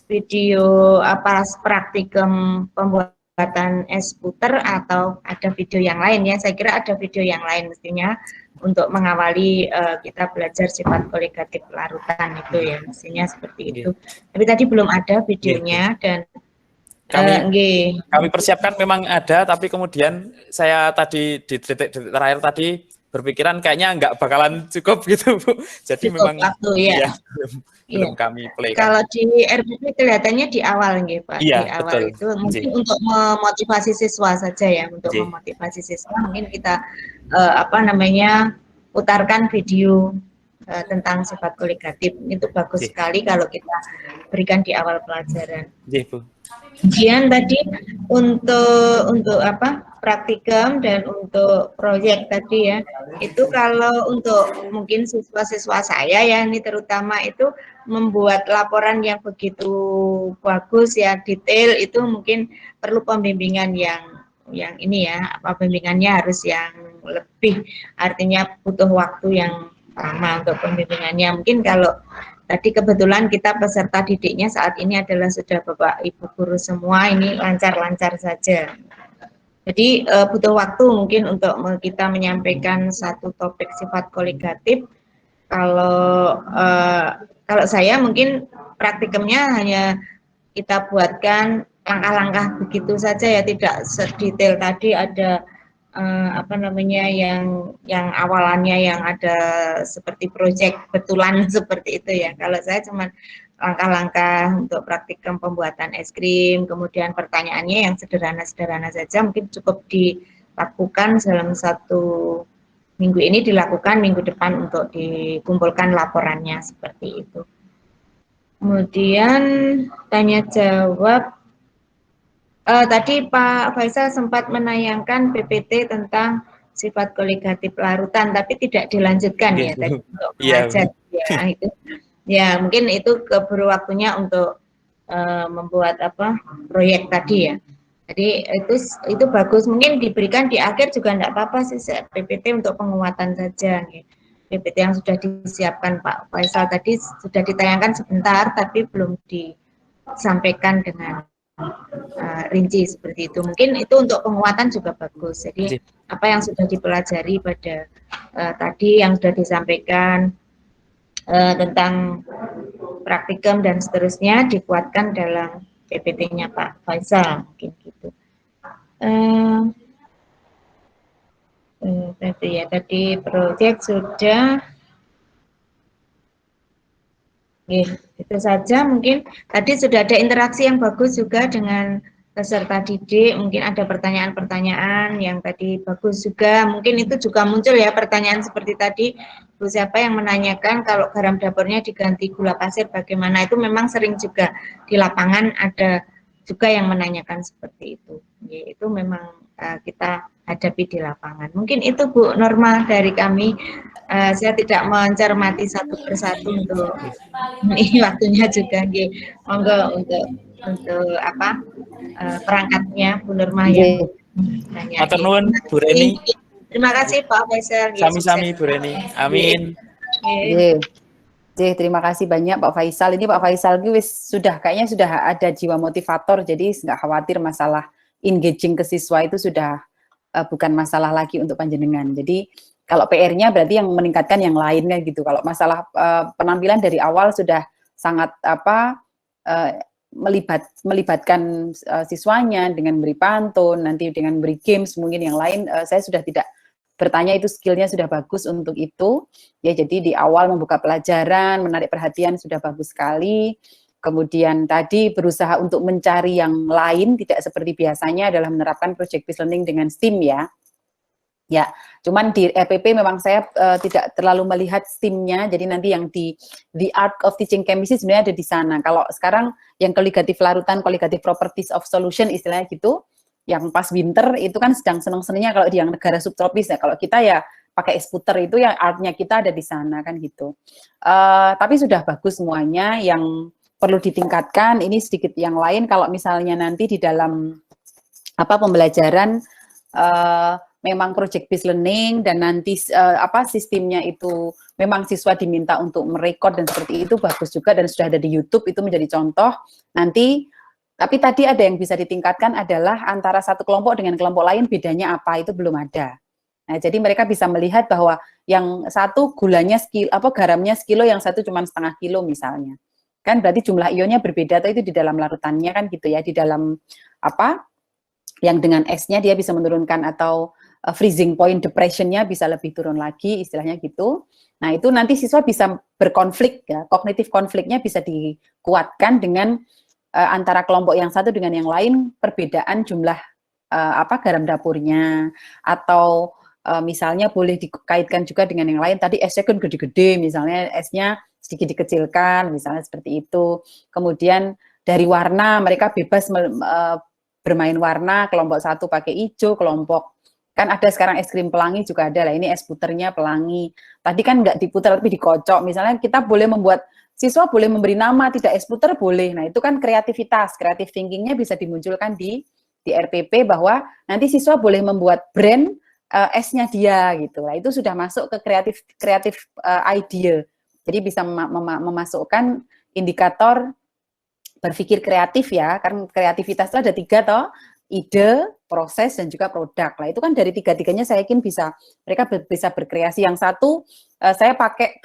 Speaker 10: video praktikum pembuatan es puter atau ada video yang lain ya? Saya kira ada video yang lain mestinya untuk mengawali kita belajar sifat koligatif larutan itu ya, mestinya seperti itu. Tapi tadi belum ada videonya dan
Speaker 2: kami persiapkan memang ada, tapi kemudian saya tadi di detik terakhir tadi berpikiran kayaknya nggak bakalan cukup gitu Bu. Jadi cukup memang
Speaker 10: waktu, ya.
Speaker 2: belum kami play.
Speaker 10: Kalau di RPP kelihatannya di awal nggih Pak,
Speaker 2: iya,
Speaker 10: di awal
Speaker 2: betul.
Speaker 10: itu mungkin untuk memotivasi siswa saja ya, untuk memotivasi siswa mungkin kita putarkan video tentang sifat koligatif. Itu bagus sekali kalau kita berikan di awal pelajaran.
Speaker 2: Bu.
Speaker 10: Kemudian tadi untuk praktikum dan untuk proyek tadi ya, itu kalau untuk mungkin siswa-siswa saya ya, ini terutama itu membuat laporan yang begitu bagus ya, detail, itu mungkin perlu pembimbingan yang ini ya, pembimbingannya harus yang lebih, artinya butuh waktu yang lama untuk pembimbingannya. Mungkin kalau tadi kebetulan kita peserta didiknya saat ini adalah sudah Bapak Ibu guru semua, ini lancar-lancar saja. Jadi butuh waktu mungkin untuk kita menyampaikan satu topik sifat koligatif. Kalau saya mungkin praktikumnya hanya kita buatkan langkah-langkah begitu saja ya, tidak sedetail tadi ada yang awalannya yang ada seperti proyek betulan seperti itu ya. Kalau saya cuma langkah-langkah untuk praktikum pembuatan es krim, kemudian pertanyaannya yang sederhana-sederhana saja, mungkin cukup dilakukan dalam 1 minggu ini, dilakukan minggu depan untuk dikumpulkan laporannya seperti itu. Kemudian tanya jawab, tadi Pak Faisal sempat menayangkan PPT tentang sifat koligatif larutan, tapi tidak dilanjutkan ya tadi untuk mengajar ya itu. Ya, mungkin itu keburu waktunya untuk membuat proyek tadi ya. Jadi itu bagus, mungkin diberikan di akhir juga enggak apa-apa sih, PPT untuk penguatan saja. PPT yang sudah disiapkan Pak Faisal tadi sudah ditayangkan sebentar, tapi belum disampaikan dengan rinci seperti itu. Mungkin itu untuk penguatan juga bagus. Jadi apa yang sudah dipelajari pada tadi yang sudah disampaikan tentang praktikum dan seterusnya dikuatkan dalam PPT-nya Pak Faisal, mungkin gitu. Tadi proyek sudah. Itu saja, mungkin tadi sudah ada interaksi yang bagus juga dengan peserta didik, mungkin ada pertanyaan-pertanyaan yang tadi bagus juga, mungkin itu juga muncul ya pertanyaan seperti tadi, Bu siapa yang menanyakan kalau garam dapurnya diganti gula pasir bagaimana, itu memang sering juga di lapangan ada juga yang menanyakan seperti itu. Itu memang kita hadapi di lapangan. Mungkin itu Bu Norma dari kami. Saya tidak mencermati satu persatu untuk ini waktunya juga. Monggo untuk perangkatnya Bu Norma yang nanya.
Speaker 2: Matur nuwun Bu Reni.
Speaker 10: Terima kasih Pak Faisal.
Speaker 2: Sami-sami Bu Reni. Amin.
Speaker 1: Terima kasih banyak Pak Faisal. Ini Pak Faisal kayaknya sudah ada jiwa motivator, jadi nggak khawatir masalah engaging ke siswa itu sudah bukan masalah lagi untuk panjenengan. Jadi kalau PR-nya berarti yang meningkatkan yang lainnya gitu. Kalau masalah penampilan dari awal sudah sangat melibatkan siswanya dengan beri pantun, nanti dengan beri games mungkin yang lain, saya sudah tidak bertanya, itu skillnya sudah bagus untuk itu. Ya, jadi di awal membuka pelajaran, menarik perhatian sudah bagus sekali. Kemudian tadi berusaha untuk mencari yang lain, tidak seperti biasanya adalah menerapkan project based learning dengan STEAM ya. Ya, cuman di EPP memang saya tidak terlalu melihat STEAM-nya, jadi nanti yang di The Art of Teaching Chemistry sebenarnya ada di sana. Kalau sekarang yang koligatif larutan, koligatif properties of solution istilahnya gitu, yang pas winter itu kan sedang seneng-senengnya kalau di yang negara subtropis ya. Kalau kita ya pakai skuter itu yang artnya kita ada di sana kan gitu. Tapi sudah bagus semuanya. Yang perlu ditingkatkan ini sedikit yang lain kalau misalnya nanti di dalam pembelajaran memang project based learning dan nanti sistemnya itu memang siswa diminta untuk merekod dan seperti itu bagus juga dan sudah ada di YouTube, itu menjadi contoh nanti. Tapi tadi ada yang bisa ditingkatkan adalah antara satu kelompok dengan kelompok lain bedanya apa, itu belum ada. Nah, jadi mereka bisa melihat bahwa yang satu gulanya garamnya sekilo, yang satu cuma setengah kilo misalnya. Kan berarti jumlah ionnya berbeda atau itu di dalam larutannya kan gitu ya, di dalam yang dengan esnya dia bisa menurunkan atau freezing point depression-nya bisa lebih turun lagi istilahnya gitu. Nah, itu nanti siswa bisa berkonflik ya, kognitif konfliknya bisa dikuatkan dengan antara kelompok yang satu dengan yang lain, perbedaan jumlah garam dapurnya, atau misalnya boleh dikaitkan juga dengan yang lain, tadi esnya kan gede-gede, misalnya esnya sedikit dikecilkan, misalnya seperti itu. Kemudian dari warna, mereka bebas bermain warna, kelompok satu pakai hijau, kelompok, kan ada sekarang es krim pelangi juga ada lah, ini es puternya pelangi. Tadi kan nggak diputar tapi dikocok, misalnya kita boleh membuat, siswa boleh memberi nama, tidak es puter boleh. Nah, itu kan kreativitas, creative thinking-nya bisa dimunculkan di RPP bahwa nanti siswa boleh membuat brand esnya dia gitu. Nah, itu sudah masuk ke kreatif idea. Jadi bisa memasukkan indikator berpikir kreatif ya, karena kreativitas itu ada 3 toh, ide, proses, dan juga produk. Nah, itu kan dari 3-tiganya saya yakin mereka bisa berkreasi. Yang satu saya pakai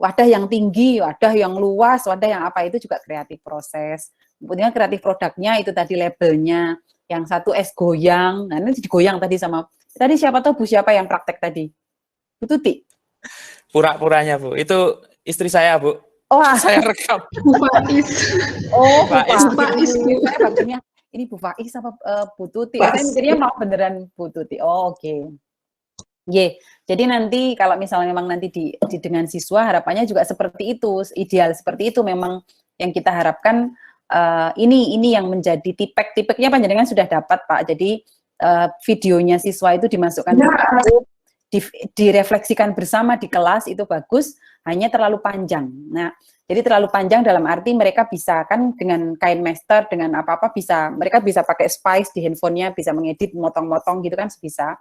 Speaker 1: wadah yang tinggi, wadah yang luas, wadah yang itu juga kreatif proses. Kemudian kreatif produknya itu tadi labelnya. Yang satu es goyang, nah ini digoyang tadi tadi siapa tahu Bu siapa yang praktek tadi? Bu Tuti?
Speaker 2: Pura-puranya Bu, itu istri saya Bu.
Speaker 1: Oh,
Speaker 2: saya rekam.
Speaker 3: Bu Faiz.
Speaker 1: Oh, Bu
Speaker 3: Faiz.
Speaker 1: Saya bagiannya ini Bu Faiz apa Bu Tuti? Saya mikirnya mau beneran Bu Tuti. Oh, oke. Jadi nanti kalau misalnya memang nanti dengan siswa harapannya juga seperti itu, ideal seperti itu memang yang kita harapkan. Ini yang menjadi tipek-tipeknya panjenengan sudah dapat Pak. Jadi videonya siswa itu dimasukkan direfleksikan bersama di kelas itu bagus, hanya terlalu panjang. Nah, jadi terlalu panjang dalam arti mereka bisa kan dengan KineMaster, dengan apa-apa mereka bisa pakai Spice di handphonenya, bisa mengedit, motong-motong gitu kan bisa.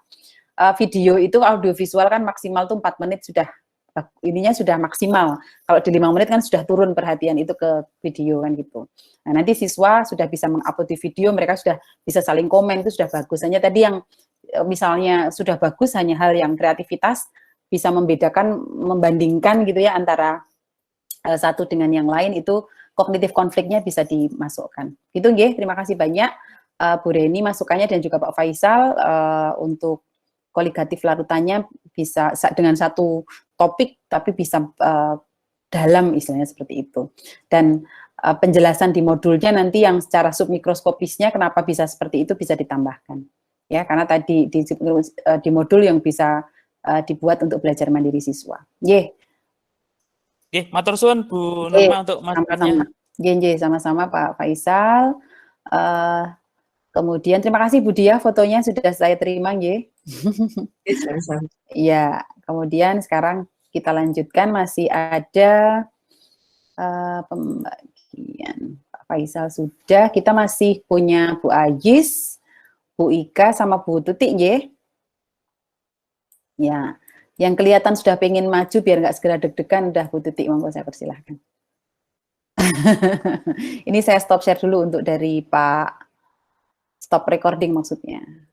Speaker 1: Video itu audiovisual kan maksimal tuh 4 menit ininya sudah maksimal. Kalau di 5 menit kan sudah turun perhatian itu ke video kan gitu. Nah, nanti siswa sudah bisa mengupload di video, mereka sudah bisa saling komen, itu sudah bagus. Hanya tadi yang misalnya sudah bagus hanya hal yang kreativitas bisa membedakan, membandingkan gitu ya antara satu dengan yang lain, itu kognitif konfliknya bisa dimasukkan. Gitu nggih, terima kasih banyak Bu Reni masukannya dan juga Pak Faisal untuk koligatif larutannya bisa dengan satu topik tapi bisa dalam istilahnya seperti itu. Dan penjelasan di modulnya nanti yang secara submikroskopisnya kenapa bisa seperti itu bisa ditambahkan. Ya, karena tadi di modul yang bisa dibuat untuk belajar mandiri siswa.
Speaker 2: Matur suwun Bu Norma untuk masukannya.
Speaker 1: Sama-sama Pak Faisal. Kemudian terima kasih Bu Dia, fotonya sudah saya terima, Iya, kemudian sekarang kita lanjutkan, masih ada pembagian Pak Faisal sudah, kita masih punya Bu Ajis, Bu Ika, sama Bu Tuti, Ya, yang kelihatan sudah pengen maju biar nggak segera deg-degan, udah Bu Tuti, monggo saya persilahkan. Ini saya stop share dulu untuk dari Pak, stop recording maksudnya.